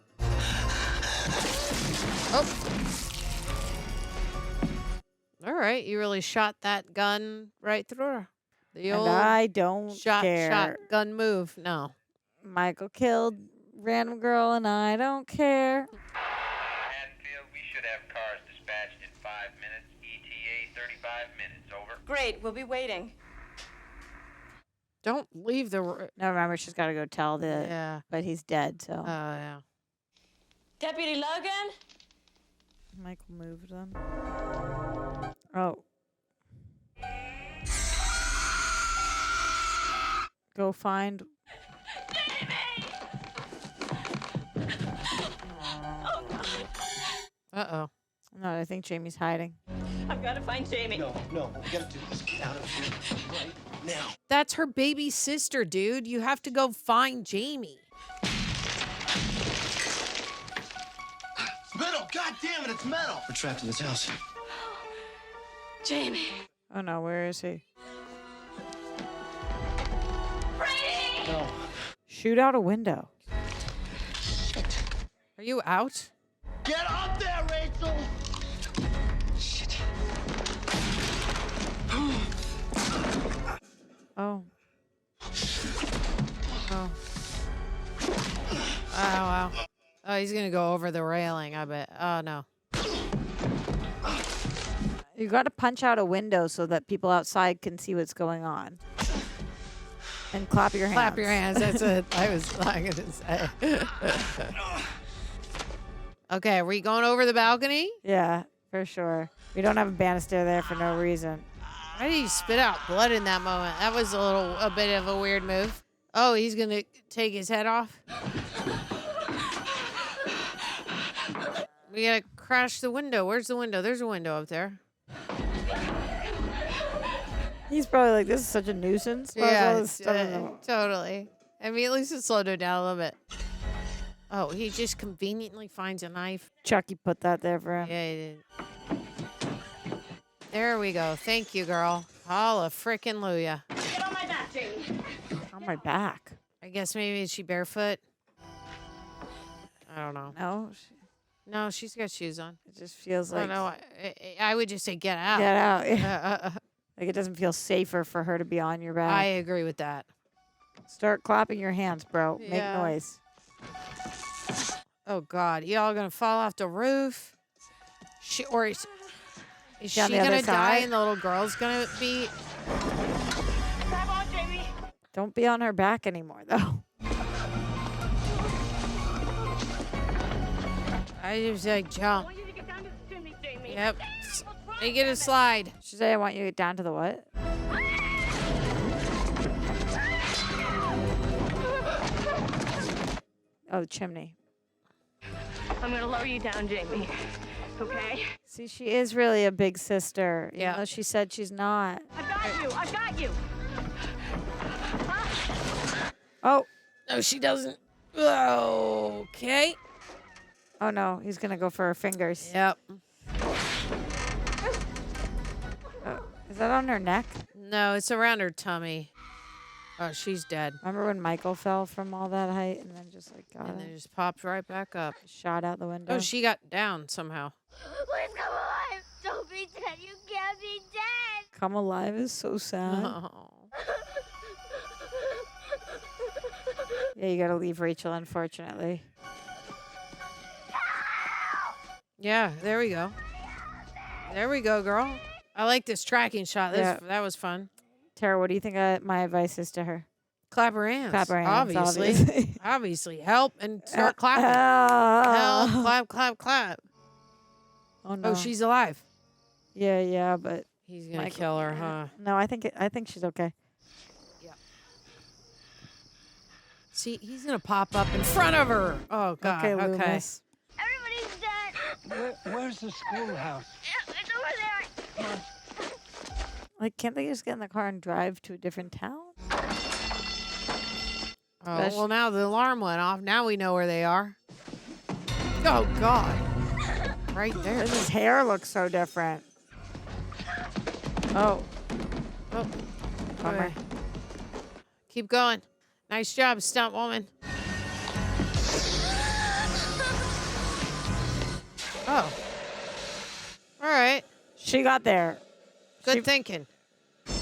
S3: All right, you really shot that gun right through her. The
S2: And
S3: old
S2: I don't care.
S3: shotgun move. No.
S2: Michael killed random girl and I don't care.
S18: Haddonfield, we should have cars dispatched in 5 minutes. ETA 35 minutes, over.
S10: Great, we'll be waiting.
S3: Don't leave the...
S2: No, remember, she's got to go tell the...
S3: Yeah.
S2: But he's dead, so...
S3: Oh, yeah.
S10: Deputy Logan?
S2: Michael moved them. Oh. Go find...
S3: Uh-oh.
S2: No, I think Jamie's hiding.
S10: I've got to find Jamie.
S17: No, what we gotta do is get out of here right now.
S3: That's her baby sister, dude. You have to go find Jamie.
S17: Metal! God damn it, it's metal! We're trapped in this house.
S10: Jamie.
S2: Oh, no, where is he?
S10: Brady!
S17: No.
S2: Shoot out a window.
S3: Are you out?
S17: Get up there, Rachel! Shit.
S2: Oh.
S3: Oh. Oh, wow. Oh, he's going to go over the railing, I bet. Oh, no.
S2: You got to punch out a window so that people outside can see what's going on. And clap your hands.
S3: Clap your hands. That's it. I was going to say. Okay, are we going over the balcony?
S2: Yeah, for sure. We don't have a banister there for no reason.
S3: Why did he spit out blood in that moment? That was a bit of a weird move. Oh, he's going to take his head off? We got to crash the window. Where's the window? There's a window up there.
S2: He's probably like, this is such a nuisance.
S3: Yeah, totally. I mean, at least it slowed it down a little bit. Oh, he just conveniently finds a knife.
S2: Chucky put that there for him.
S3: Yeah, he did. There we go. Thank you, girl. Holla frickin' Luya.
S10: Get on my back, Jamie.
S2: On my back.
S3: I guess maybe is she barefoot? I don't know.
S2: No.
S3: No, she's got shoes on.
S2: It just feels like...
S3: No, I would just say get out.
S2: Get out. Yeah. Like it doesn't feel safer for her to be on your back.
S3: I agree with that.
S2: Start clapping your hands, bro. Make noise.
S3: Oh, God. Y'all going to fall off the roof? Is she going to die and the little girl's going to be...
S10: Grab on, Jamie.
S2: Don't be on her back anymore, though.
S3: I just like jump.
S10: I want you to get down to the chimney, Jamie.
S3: Yep. Make it a slide.
S2: Should I want you to get down to the what? Oh, the chimney.
S10: I'm going to lower you down, Jamie. Okay?
S2: See, she is really a big sister.
S3: Yeah.
S2: Even though she said she's not.
S10: I've got you. I've got you.
S2: Oh.
S3: No, she doesn't. Okay.
S2: Oh, no. He's going to go for her fingers.
S3: Yep.
S2: Is that on her neck?
S3: No, it's around her tummy. Oh, she's dead.
S2: Remember when Michael fell from all that height and then just like got
S3: And
S2: it?
S3: then just popped right back up.
S2: Shot out the window.
S3: Oh, she got down somehow.
S9: Please come alive. Don't be dead. You can't be dead.
S2: Come Alive is so sad.
S3: Oh.
S2: Yeah, you got to leave Rachel, unfortunately.
S3: Yeah, there we go. There we go, girl. I like this tracking shot. That was fun.
S2: Tara, what do you think my advice is to her?
S3: Clap her hands.
S2: Clap her hands,
S3: Obviously. Obviously. Help and start clapping. Help, clap, clap, clap.
S2: Oh, no.
S3: Oh, she's alive.
S2: Yeah, but...
S3: He's going to kill her, huh?
S2: No, I think she's okay.
S3: Yeah. See, he's going to pop up in front of her. Oh, God.
S2: Okay,
S3: Okay.
S2: Loomis.
S9: Everybody's dead.
S15: Where's the schoolhouse?
S9: It's over there.
S2: Like, can't they just get in the car and drive to a different town?
S3: Oh, well, now the alarm went off. Now we know where they are. Oh, God. Right there.
S2: His hair looks so different. Oh.
S3: Oh.
S2: Bummer.
S3: Okay. Keep going. Nice job, stunt woman. Oh. All right.
S2: She got there.
S3: Good thinking.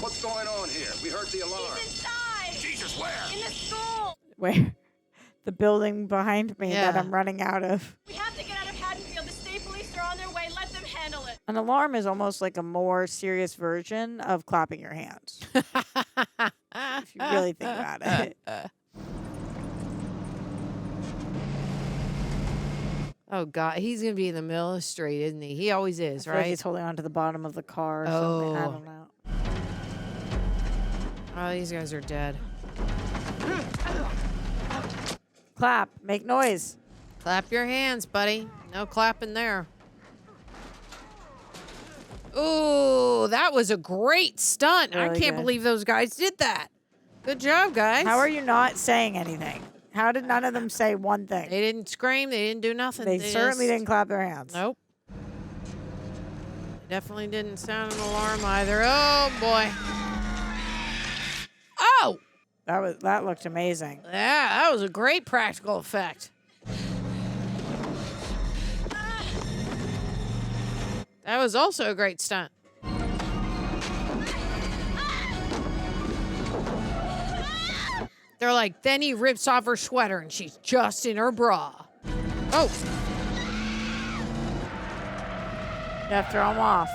S20: What's going on here? We heard the alarm.
S10: Inside.
S20: Jesus, where?
S10: In the school.
S2: Where? The building behind me that
S3: Yeah.
S2: I'm running out of.
S10: We have to get out of Haddonfield. The state police are on their way. Let them handle it.
S2: An alarm is almost like a more serious version of clapping your hands. If you really think about it.
S3: Oh, God. He's going to be in the middle of the street, isn't he? He always is,
S2: I feel
S3: right?
S2: like he's holding on to the bottom of the car or something. I don't know.
S3: Oh, these guys are dead.
S2: Clap. Make noise.
S3: Clap your hands, buddy. No clapping there. Ooh, that was a great stunt. I
S2: Really
S3: can't
S2: good.
S3: believe those guys did that. Good job, guys.
S2: How are you not saying anything? How did none of them say one thing?
S3: They didn't scream. They didn't do nothing.
S2: They certainly
S3: just-
S2: didn't clap their hands.
S3: Nope. Definitely didn't sound an alarm either. Oh, boy. Oh!
S2: That looked amazing.
S3: Yeah, that was a great practical effect. That was also a great stunt. They're like, then he rips off her sweater and she's just in her bra. Oh.
S2: Yeah, throw him off.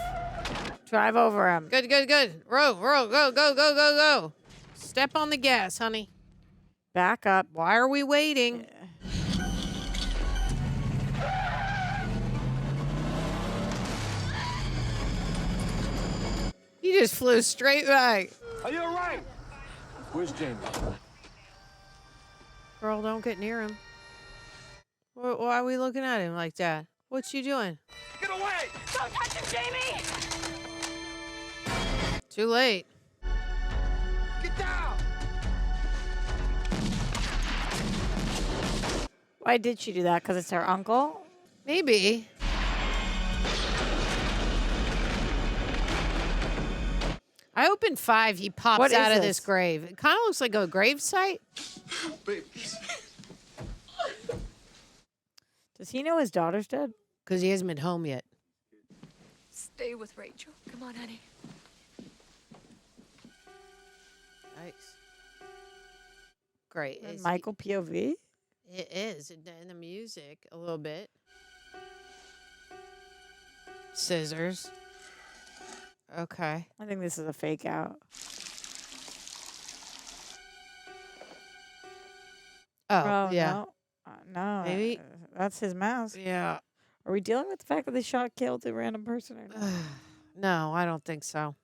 S2: Drive over him.
S3: Good. Row, go. Step on the gas, honey.
S2: Back up.
S3: Why are we waiting? He just flew straight back.
S20: Are you all right? Where's Jamie?
S3: Girl, don't get near him. Why are we looking at him like that? What's she doing?
S20: Get away!
S16: Don't touch him, Jamie!
S3: Too late.
S20: Get down!
S2: Why did she do that? Because it's her uncle?
S3: Maybe. I hope in 5 he pops out of this grave. It kind of looks like a grave site.
S6: Babies.
S2: Does he know his daughter's dead?
S3: Because he hasn't been home yet.
S16: Stay with Rachel. Come on, honey.
S3: Nice. Great.
S2: And Michael POV?
S3: It is. In the music, a little bit. Scissors. Okay.
S2: I think this is a fake out.
S3: Oh, yeah.
S2: No.
S3: Maybe.
S2: That's his mask.
S3: Yeah.
S2: Are we dealing with the fact that they killed a random person or not?
S3: No, I don't think so.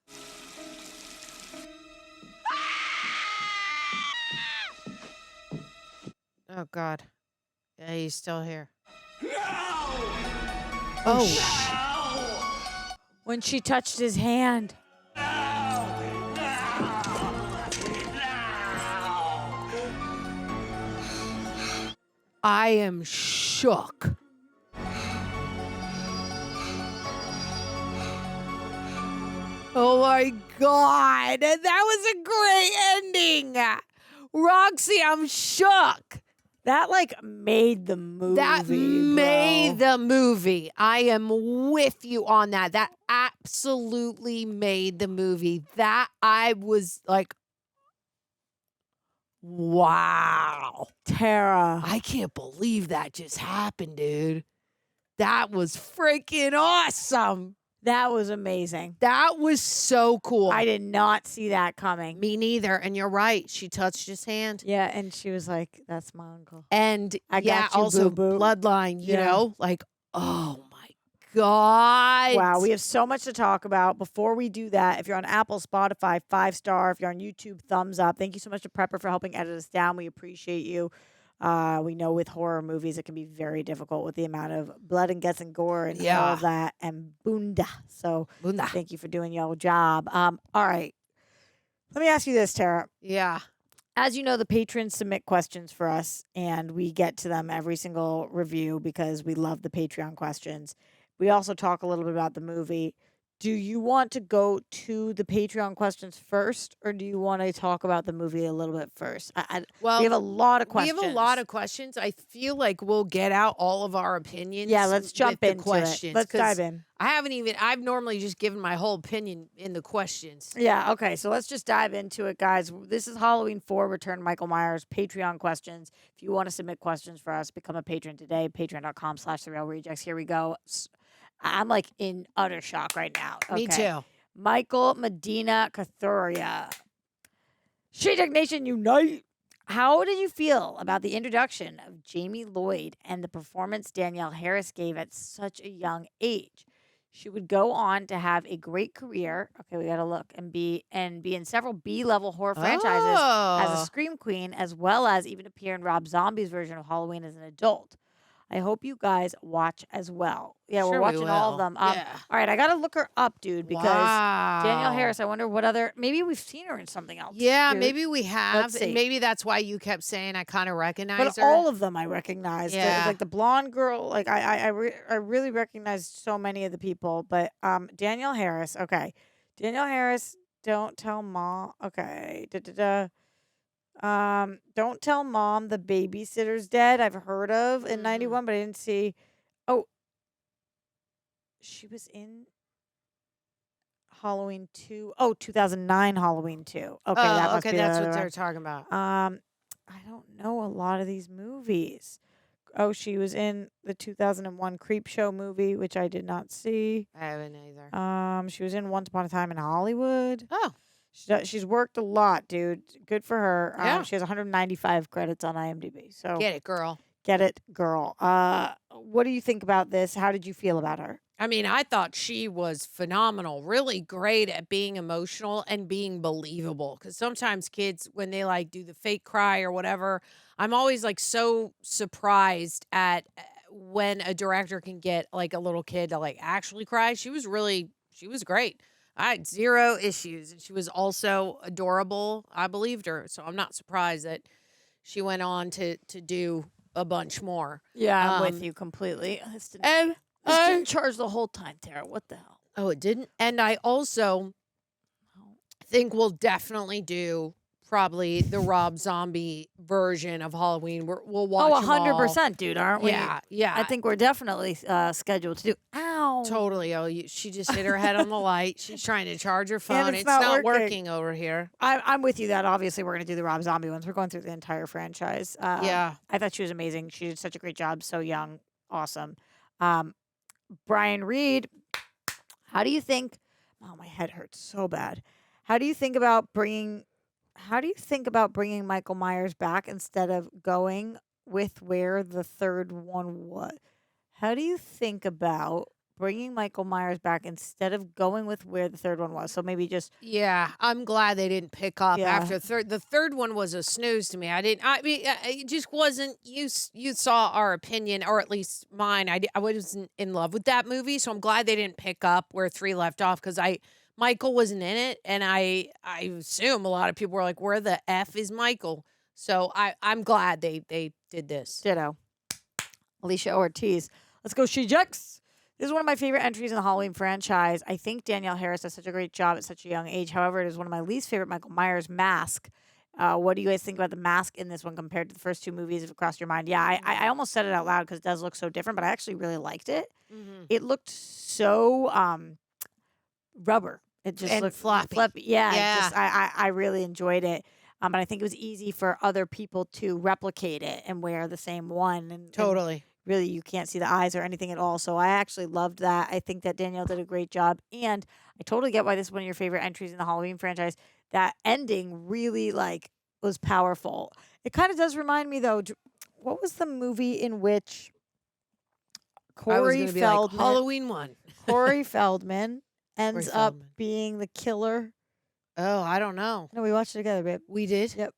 S3: Oh, God. Yeah, he's still here.
S2: Oh. When she touched his hand.
S3: I am shook. Oh my God. That was a great ending. Roxy, I'm shook.
S2: That made the movie.
S3: That made the movie. I am with you on that. That absolutely made the movie. That I was like, wow.
S2: Tara.
S3: I can't believe that just happened, dude. That was freaking awesome.
S2: That was amazing.
S3: That was so cool.
S2: I did not see that coming.
S3: Me neither. And you're right. She touched his hand.
S2: Yeah, and she was like, that's my uncle.
S3: And
S2: I got you,
S3: also
S2: boo-boo.
S3: bloodline, you know? Like, oh my God.
S2: Wow, we have so much to talk about. Before we do that, if you're on Apple, Spotify, 5-star. If you're on YouTube, thumbs up. Thank you so much to Prepper for helping edit us down. We appreciate you. We know with horror movies, it can be very difficult with the amount of blood and guts and gore and all of that and bunda. So thank you for doing your job. All right. Let me ask you this, Tara.
S3: Yeah.
S2: As you know, the patrons submit questions for us, and we get to them every single review because we love the Patreon questions. We also talk a little bit about the movie. Do you want to go to the Patreon questions first, or do you want to talk about the movie a little bit first?
S3: Well,
S2: we have a lot of questions.
S3: We have a lot of questions. I feel like we'll get out all of our opinions.
S2: Yeah, let's jump into
S3: the questions.
S2: it. Let's dive in.
S3: I've normally just given my whole opinion in the questions.
S2: Yeah, okay, so let's just dive into it, guys. This is Halloween 4 Return Michael Myers Patreon questions. If you want to submit questions for us, become a patron today, patreon.com/TheRealRejects. Here we go. I'm in utter shock right now. Okay.
S3: Me too.
S2: Michael Medina Cathuria. Shade Nation Unite. How did you feel about the introduction of Jamie Lloyd and the performance Danielle Harris gave at such a young age? She would go on to have a great career. Okay, we got to look and be in several B-level horror franchises as a scream queen, as well as even appear in Rob Zombie's version of Halloween as an adult. I hope you guys watch as well. Yeah,
S3: Sure
S2: we're watching all of them. All right, I got to look her up, dude, because Danielle Harris, I wonder what other, maybe we've seen her in something else.
S3: Yeah,
S2: dude.
S3: maybe we have.
S2: Let's see.
S3: And maybe that's why you kept saying I kind of recognize
S2: But
S3: her.
S2: all of them I recognize.
S3: Yeah.
S2: The blonde girl, I really recognize so many of the people. But Danielle Harris, okay. Danielle Harris, Don't Tell Mom. Okay. Don't Tell Mom the Babysitter's Dead. I've heard of in 91, but I didn't see. Oh, she was in Halloween 2. Oh, 2009 Halloween 2. Okay, that must be
S3: that's
S2: the
S3: what
S2: other
S3: they're
S2: one.
S3: talking about.
S2: I don't know a lot of these movies. Oh, she was in the 2001 Creep Show movie, which I did not see.
S3: I haven't either.
S2: She was in Once Upon a Time in Hollywood.
S3: Oh.
S2: She's worked a lot, dude. Good for her.
S3: Yeah.
S2: She has 195 credits on IMDb. So
S3: Get it, girl.
S2: Get it, girl. What do you think about this? How did you feel about her?
S3: I mean, I thought she was phenomenal, really great at being emotional and being believable. Because sometimes kids, when they like do the fake cry or whatever, I'm always like so surprised at when a director can get like a little kid to like actually cry. She was great. I had zero issues. And she was also adorable. I believed her. So I'm not surprised that she went on to do a bunch more.
S2: Yeah, I'm with you completely. This didn't charge the whole time, Tara. What the hell?
S3: Oh, it didn't? And I also think we'll definitely do probably the Rob Zombie version of Halloween. We'll watch them all.
S2: 100%, dude, aren't we?
S3: Yeah.
S2: I think we're definitely scheduled to do. Ow.
S3: Totally. Oh, she just hit her head on the light. She's trying to charge her phone.
S2: And
S3: it's not working over here.
S2: I'm with you that obviously we're going to do the Rob Zombie ones. We're going through the entire franchise.
S3: Yeah.
S2: I thought she was amazing. She did such a great job. So young. Awesome. Brian Reed, how do you think? Oh, my head hurts so bad. How do you think about bringing Michael Myers back instead of going with where the third one was? How do you think about bringing Michael Myers back instead of going with where the third one was? So maybe just
S3: I'm glad they didn't pick up
S2: Yeah.
S3: after third. The third one was a snooze to me. I mean, it just wasn't. You saw our opinion, or at least mine. I wasn't in love with that movie, so I'm glad they didn't pick up where 3 left off because Michael wasn't in it, and I assume a lot of people were like, "Where the F is Michael?" So I'm glad they did this.
S2: Ditto. Alicia Ortiz. Let's go, She Jux. This is one of my favorite entries in the Halloween franchise. I think Danielle Harris does such a great job at such a young age. However, it is one of my least favorite Michael Myers mask. What do you guys think about the mask in this one compared to the first 2 movies, if it crossed your mind? Yeah, I almost said it out loud because it does look so different, but I actually really liked it. It looked so rubber. It just looked
S3: floppy.
S2: Yeah. I really enjoyed it. But I think it was easy for other people to replicate it and wear the same one. And
S3: Totally.
S2: Really, you can't see the eyes or anything at all. So I actually loved that. I think that Danielle did a great job. And I totally get why this is one of your favorite entries in the Halloween franchise. That ending really, was powerful. It kind of does remind me, though, what was the movie in which Corey Feldman...
S3: Halloween 1.
S2: Corey Feldman ends up being the killer.
S3: Oh, I don't know.
S2: No, we watched it together, babe.
S3: We did?
S2: Yep.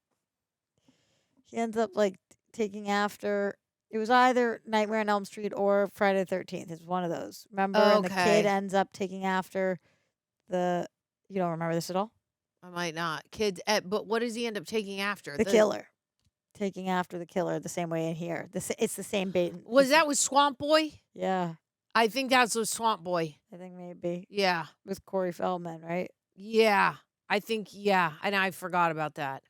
S2: He ends up taking after. It was either Nightmare on Elm Street or Friday the 13th. It's one of those. Remember? And the kid ends up taking after the. You don't remember this at all?
S3: I might not. Kids, but what does he end up taking after?
S2: The killer. Taking after the killer the same way in here. It's the same bait.
S3: Was that with Swamp Boy?
S2: Yeah.
S3: I think that's with Swamp Boy.
S2: I think maybe.
S3: Yeah.
S2: With Corey Feldman, right?
S3: Yeah. I think, yeah. And I forgot about that.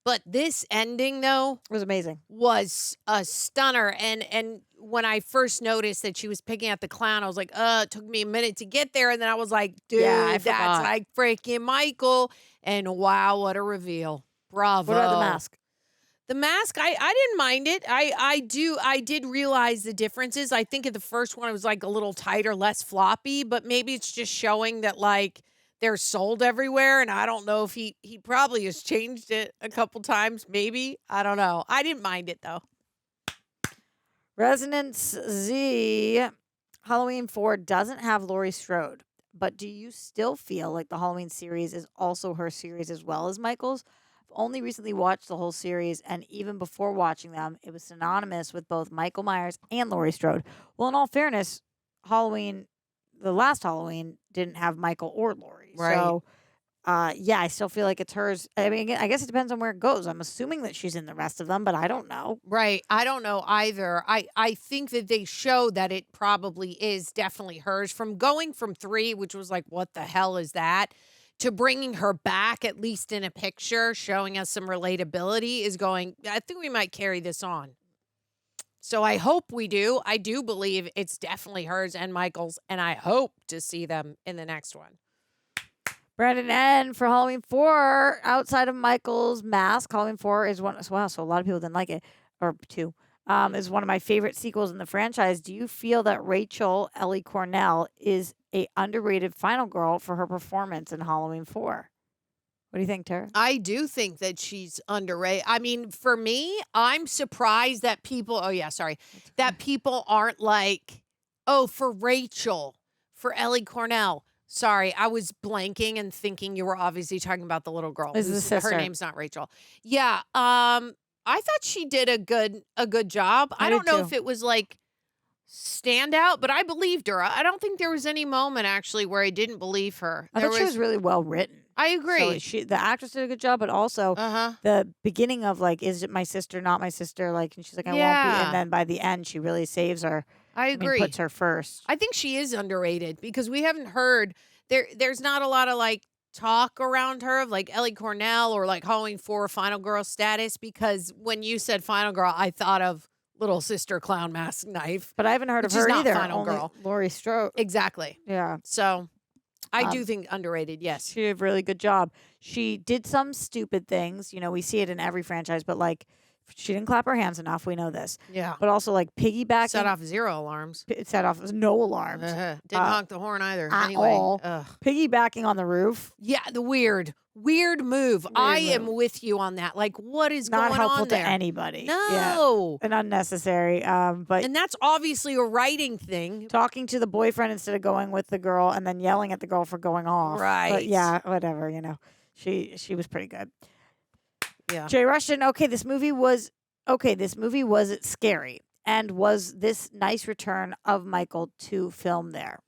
S3: But this ending, though,
S2: was amazing.
S3: Was a stunner. And when I first noticed that she was picking at the clown, I was like, it took me a minute to get there. And then I was like, dude, that's like freaking Michael. And wow, what a reveal. Bravo.
S2: What about the mask?
S3: The mask, I didn't mind it. I did realize the differences. I think in the first one, it was like a little tighter, less floppy. But maybe it's just showing that, they're sold everywhere, and I don't know if he probably has changed it a couple times, maybe. I don't know. I didn't mind it, though.
S2: Resonance Z. Halloween 4 doesn't have Laurie Strode, but do you still feel like the Halloween series is also her series as well as Michael's? I've only recently watched the whole series, and even before watching them, it was synonymous with both Michael Myers and Laurie Strode. Well, in all fairness, the last Halloween didn't have Michael or Laurie.
S3: Right.
S2: So, I still feel like it's hers. I mean, I guess it depends on where it goes. I'm assuming that she's in the rest of them, but I don't know.
S3: Right. I don't know either. I think that they show that it probably is definitely hers. From going from 3, which was like, what the hell is that, to bringing her back, at least in a picture, showing us some relatability I think we might carry this on. So I hope we do. I do believe it's definitely hers and Michael's, and I hope to see them in the next one.
S2: Brandon N. for Halloween 4, outside of Michael's mask, Halloween 4 is one. Wow, so a lot of people didn't like it. Or 2. is one of my favorite sequels in the franchise. Do you feel that Rachel Ellie Cornell is a underrated final girl for her performance in Halloween 4? What do you think, Tara?
S3: I do think that she's underrated. I mean, for me, I'm surprised that people, that people aren't like, oh, for Rachel, for Ellie Cornell. Sorry, I was blanking and thinking you were obviously talking about the little girl.
S2: This is the sister.
S3: Her name's not Rachel. Yeah, I thought she did a good job. I don't know if it was like standout, but I believed her. I don't think there was any moment actually where I didn't believe her.
S2: I thought she was really well written.
S3: I agree.
S2: So the actress did a good job, but also the beginning of like, is it my sister, not my sister? Like, and she's like, I won't be. And then by the end, she really saves her.
S3: I agree.
S2: Puts her first.
S3: I think she is underrated because we haven't heard there's not a lot of like talk around her of like Ellie Cornell or like Halloween 4 final girl status, because when you said final girl, I thought of Little Sister Clown Mask Knife.
S2: But I haven't heard of her
S3: not
S2: either.
S3: Final
S2: Only
S3: girl.
S2: Laurie Strode.
S3: Exactly.
S2: Yeah.
S3: So I do think underrated, yes.
S2: She did a really good job. She did some stupid things. You know, we see it in every franchise, but like she didn't clap her hands enough. We know this.
S3: Yeah.
S2: But also like piggybacking.
S3: Set off 0 alarms.
S2: It set off no alarms.
S3: Didn't honk the horn either.
S2: At
S3: Anyway.
S2: all.
S3: Ugh.
S2: Piggybacking on the roof.
S3: Yeah, the weird move. I am with you on that. Like, what is
S2: Not
S3: going
S2: helpful
S3: on there?
S2: to anybody.
S3: No.
S2: Yeah. And unnecessary. But
S3: and that's obviously a writing thing.
S2: Talking to the boyfriend instead of going with the girl and then yelling at the girl for going off.
S3: Right.
S2: But yeah, whatever, you know. She was pretty good.
S3: Yeah.
S2: Jay Rushton, this movie was scary. And was this nice return of Michael to film there?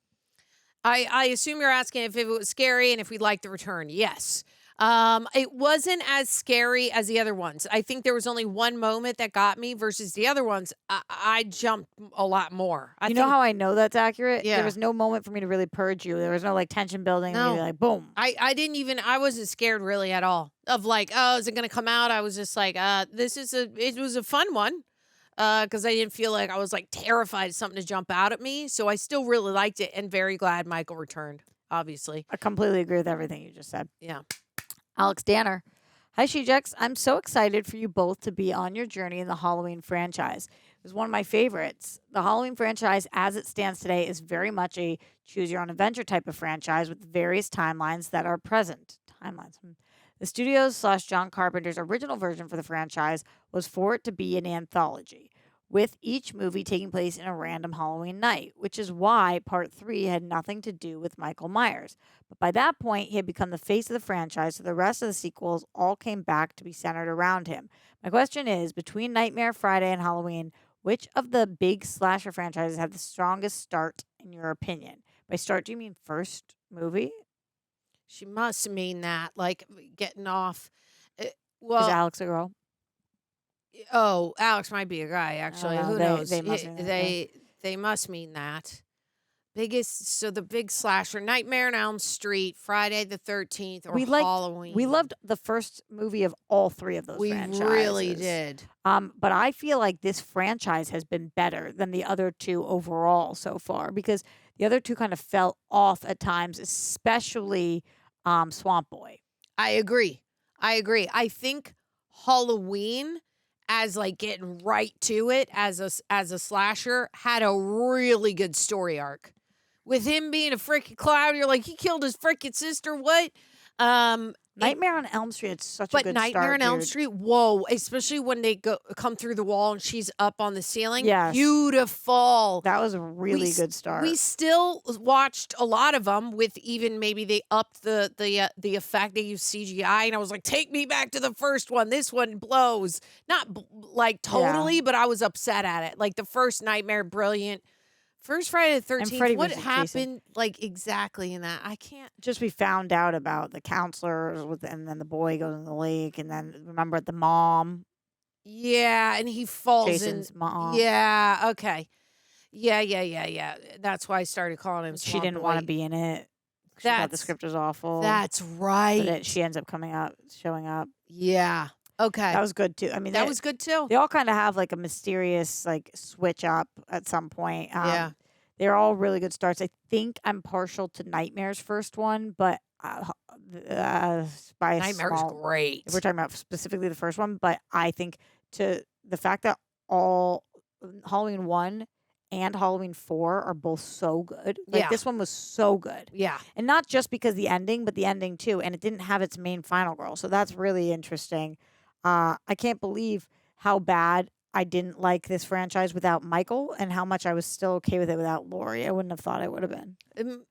S3: I assume you're asking if it was scary and if we liked the return. Yes. It wasn't as scary as the other ones. I think there was only one moment that got me versus the other ones. I jumped a lot more.
S2: You know how I know that's accurate?
S3: Yeah.
S2: There was no moment for me to really purge you. There was no like tension building.
S3: No.
S2: And like boom.
S3: I wasn't scared really at all of like, oh, is it going to come out? I was just like, it was a fun one. Because I didn't feel like I was like terrified of something to jump out at me. So I still really liked it and very glad Michael returned, obviously.
S2: I completely agree with everything you just said.
S3: Yeah.
S2: Alex Danner. Hi, Shejex. I'm so excited for you both to be on your journey in the Halloween franchise. It was one of my favorites. The Halloween franchise, as it stands today, is very much a choose-your-own-adventure type of franchise with various timelines that are present. The studios / John Carpenter's original version for the franchise was for it to be an anthology, with each movie taking place in a random Halloween night, which is why Part 3 had nothing to do with Michael Myers. But by that point, he had become the face of the franchise, so the rest of the sequels all came back to be centered around him. My question is, between Nightmare Friday and Halloween, which of the big slasher franchises had the strongest start, in your opinion? By start, do you mean first movie?
S3: She must mean that, like getting off.
S2: Is Alex a girl?
S3: Oh, Alex might be a guy, actually. Who knows?
S2: They must mean that.
S3: They must mean that. The big slasher, Nightmare on Elm Street, Friday the 13th, or Halloween.
S2: We loved the first movie of all three of those franchises.
S3: We really did.
S2: But I feel like this franchise has been better than the other two overall so far, because the other two kind of fell off at times, especially Swamp Boy.
S3: I agree. I think Halloween, as like getting right to it as a slasher, had a really good story arc. With him being a freaking clown, you're like, he killed his freaking sister. What?
S2: Nightmare on Elm Street, it's such a good start.
S3: But Nightmare on Elm Street, whoa! Especially when they come through the wall and she's up on the ceiling.
S2: Yes.
S3: Beautiful.
S2: That was a really good start.
S3: We still watched a lot of them with even maybe they upped the effect. They used CGI, and I was like, take me back to the first one. This one blows. Not like totally, but I was upset at it. Like the first Nightmare, brilliant. First Friday the 13th, what happened like exactly in that? I can't.
S2: Just we found out about the counselors, and then the boy goes in the lake, and then remember the mom.
S3: Yeah, and he falls
S2: Jason's mom.
S3: Yeah, okay. Yeah. That's why I started calling him
S2: She didn't want to be in it. She thought the script was awful.
S3: That's right.
S2: But she ends up showing up.
S3: Yeah. Okay.
S2: That was good too. I mean,
S3: that was good too.
S2: They all kind of have like a mysterious like switch up at some point.
S3: Yeah.
S2: They're all really good starts. I think I'm partial to Nightmare's first one, but
S3: Nightmare's great.
S2: We're talking about specifically the first one, but I think to the fact that all Halloween 1 and Halloween 4 are both so good. Like
S3: Yeah.
S2: this one was so good.
S3: Yeah.
S2: And not just because the ending, but the ending too. And it didn't have its main final girl. So that's really interesting. I can't believe how bad I didn't like this franchise without Michael and how much I was still okay with it without Laurie. I wouldn't have thought I would have been.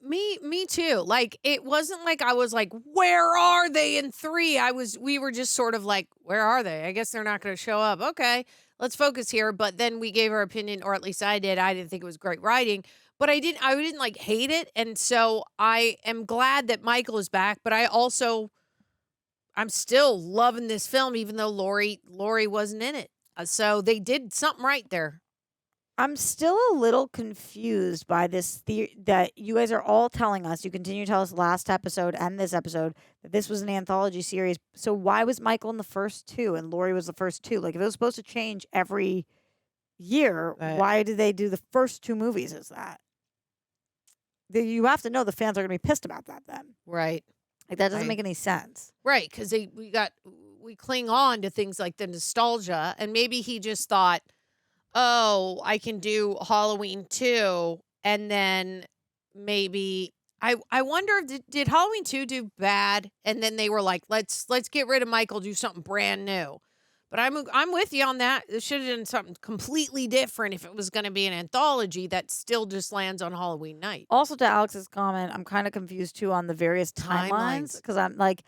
S3: Me too. Like it wasn't like I was like, where are they in 3? We were just sort of like, where are they? I guess they're not going to show up. Okay, let's focus here. But then we gave our opinion, or at least I did. I didn't think it was great writing, but I didn't like hate it. And so I am glad that Michael is back, but I'm still loving this film, even though Laurie wasn't in it. So they did something right there.
S2: I'm still a little confused by this theory that you guys are all telling us. You continue to tell us last episode and this episode that this was an anthology series. So why was Michael in the first 2 and Laurie was the first 2? Like if it was supposed to change every year, why did they do the first 2 movies as that? You have to know the fans are going to be pissed about that then.
S3: Right.
S2: Like that doesn't make any sense.
S3: Right, because we cling on to things like the nostalgia, and maybe he just thought, oh, I can do Halloween 2, and then maybe I wonder if did Halloween 2 do bad, and then they were like, let's get rid of Michael, do something brand new. But I'm with you on that. It should have done something completely different if it was going to be an anthology that still just lands on Halloween night.
S2: Also, to Alex's comment, I'm kind of confused too on the various timelines because I'm like,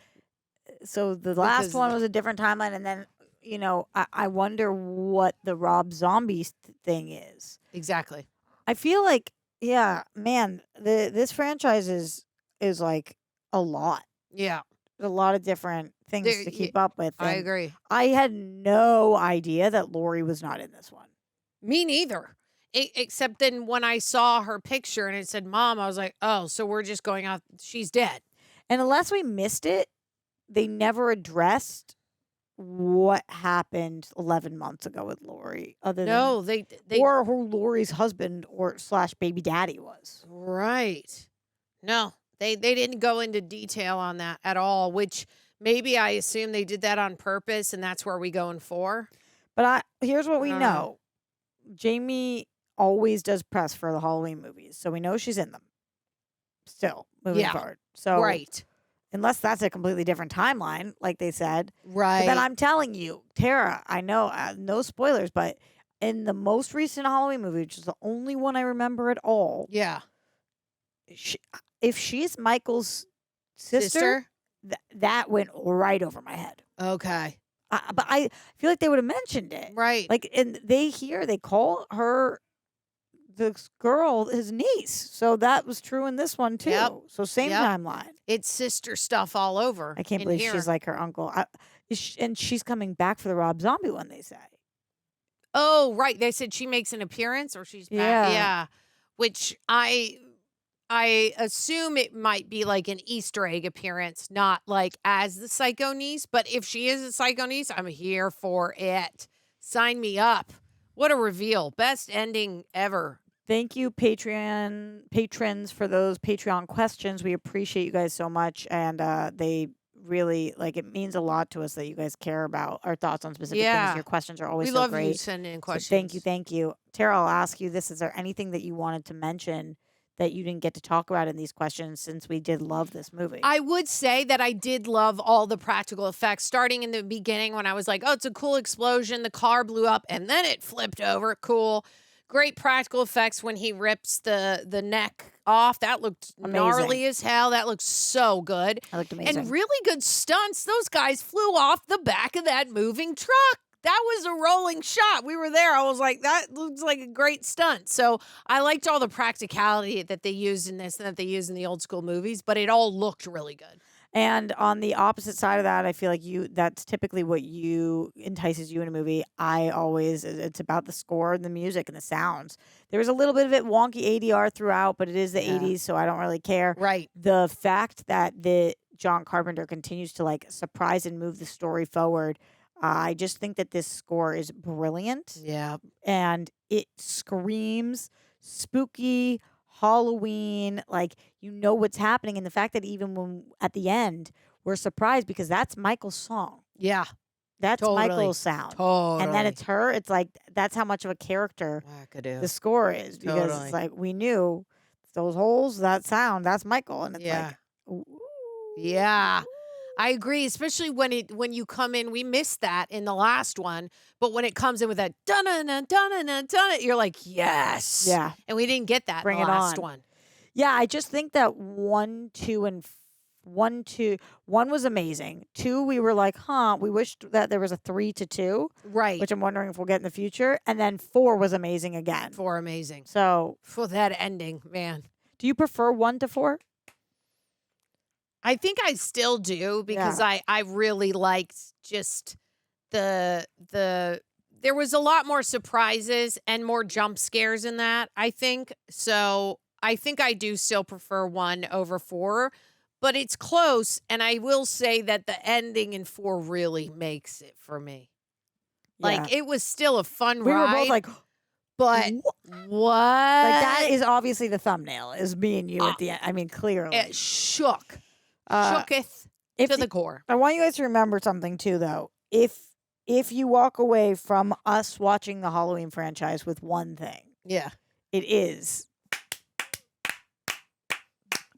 S2: so the last one was a different timeline, and then I wonder what the Rob Zombie thing is.
S3: Exactly.
S2: I feel like, yeah, man, this franchise is like a lot.
S3: Yeah.
S2: A lot of different things to keep up with.
S3: I agree.
S2: I had no idea that Laurie was not in this one.
S3: Me neither. Except then when I saw her picture and it said mom, I was like, oh, so we're just going off. She's dead.
S2: And unless we missed it, they never addressed what happened 11 months ago with Laurie.
S3: No, they
S2: or who Laurie's husband or / baby daddy was.
S3: Right. No, they didn't go into detail on that at all, which maybe I assume they did that on purpose and that's where we go in 4.
S2: But here's what we know. Jamie always does press for the Halloween movies, so we know she's in them. Still moving forward. So
S3: right.
S2: Unless that's a completely different timeline, like they said.
S3: Right.
S2: But then I'm telling you, Tara, I know, no spoilers, but in the most recent Halloween movie, which is the only one I remember at all.
S3: Yeah.
S2: If she's Michael's sister? That went right over my head.
S3: Okay.
S2: But I feel like they would have mentioned it.
S3: Right.
S2: Like, and they call her, this girl, his niece. So that was true in this one, too.
S3: Yep.
S2: So same timeline.
S3: It's sister stuff all over.
S2: I can't believe she's like her uncle. And she's coming back for the Rob Zombie one, they say.
S3: Oh, right. They said she makes an appearance or she's back. Yeah. Which I assume it might be like an Easter egg appearance, not like as the psycho niece. But if she is a psycho niece, I'm here for it. Sign me up. What a reveal. Best ending ever.
S2: Thank you, patrons, for those Patreon questions. We appreciate you guys so much. And they really, it means a lot to us that you guys care about our thoughts on specific things. Your questions are always so great.
S3: We love you sending in questions.
S2: So thank you. Tara, I'll ask you this. Is there anything that you wanted to mention that you didn't get to talk about in these questions, since we did love this movie?
S3: I would say that I did love all the practical effects, starting in the beginning when I was like, oh, it's a cool explosion. The car blew up and then it flipped over. Cool. Great practical effects when he rips the neck off. That looked gnarly as hell. That looked so good.
S2: That looked amazing.
S3: And really good stunts. Those guys flew off the back of that moving truck. That was a rolling shot. We were there. I was like, that looks like a great stunt. So I liked all the practicality that they used in this and that they used in the old school movies, but it all looked really good.
S2: And on the opposite side of that, I feel like that's typically what entices you in a movie. It's about the score and the music and the sounds. There was a little bit of it wonky ADR throughout, but it is the 80s, so I don't really care.
S3: Right.
S2: The fact that John Carpenter continues to surprise and move the story forward, I just think that this score is brilliant.
S3: Yeah.
S2: And it screams spooky Halloween, what's happening. And the fact that even when at the end, we're surprised because that's Michael's song.
S3: Yeah.
S2: That's
S3: Totally.
S2: Michael's sound.
S3: Totally.
S2: And then it's her. It's like, that's how much of a character
S3: Wackadoo.
S2: the score is. Because
S3: Totally.
S2: it's like, we knew those holes, that sound, that's Michael. And it's like,
S3: Yeah. I agree, especially when you come in. We missed that in the last one, but when it comes in with that dun-dun-dun-dun-dun-dun, you're like, yes.
S2: Yeah.
S3: And we didn't get that
S2: Bring
S3: in the
S2: it
S3: last
S2: on.
S3: one.
S2: yeah, I just think that 1 was amazing. 2, we were like, we wished that there was a 3 to 2.
S3: Right.
S2: Which I'm wondering if we'll get in the future. And then 4 was amazing again.
S3: 4 amazing.
S2: So
S3: For that ending, man.
S2: do you prefer 1 to 4?
S3: I think I still do because I really liked just the there was a lot more surprises and more jump scares in that, I think. So I think I do still prefer 1 over 4, but it's close. And I will say that the ending in 4 really makes it for me. Like it was still a fun
S2: We
S3: ride.
S2: were both like,
S3: but what?
S2: Like that is obviously the thumbnail, is me and you at the end. I mean, clearly.
S3: It shook. Shooketh to the core.
S2: I want you guys to remember something too, though. If you walk away from us watching the Halloween franchise with one thing, it is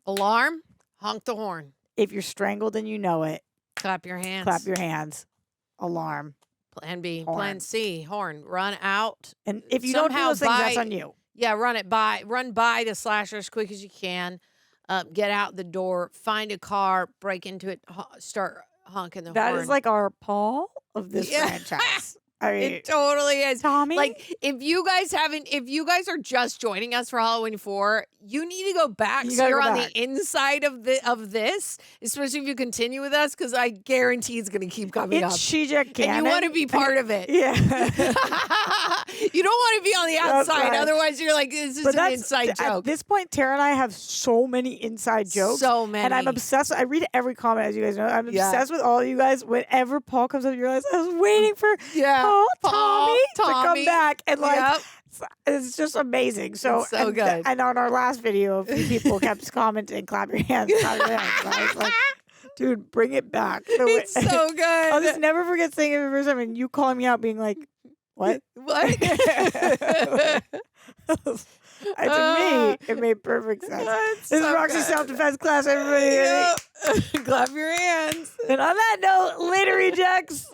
S3: alarm, honk the horn.
S2: If you're strangled and you know it,
S3: clap your hands.
S2: Clap your hands. Alarm.
S3: Plan B,
S2: Horn.
S3: Plan C, horn. Run out.
S2: And if you don't do those things, that's on you.
S3: Yeah, run by the slasher as quick as you can. Get out the door, find a car, break into it, start honking the horn.
S2: That is like our Paul of this franchise. I mean,
S3: it totally is.
S2: Tommy?
S3: Like, if you guys are just joining us for Halloween 4, you need to go back so you're on the inside of this, especially if you continue with us, because I guarantee it's going to keep coming up.
S2: It's Shijak Cannon.
S3: And you want to be part of it.
S2: Yeah.
S3: You don't want to be on the outside.
S2: right.
S3: Otherwise, you're like, this is an inside joke.
S2: At this point, Tara and I have so many inside jokes.
S3: So many.
S2: And I'm obsessed. I read every comment, as you guys know. I'm obsessed with all of you guys. Whenever Paul comes up, you realize I was waiting for Tommy to come back. And like, it's just amazing. So,
S3: It's so good.
S2: And on our last video, a few people kept commenting, clap your hands, clap your hands. And I was like, dude, bring it back.
S3: It's so good.
S2: I'll just never forget saying it the first time and you calling me out being like, what?
S3: What?
S2: To me, it made perfect sense. This is
S3: so
S2: Roxy
S3: good.
S2: Self-Defense class, everybody.
S3: Yep. Clap your hands.
S2: And on that note, later rejects.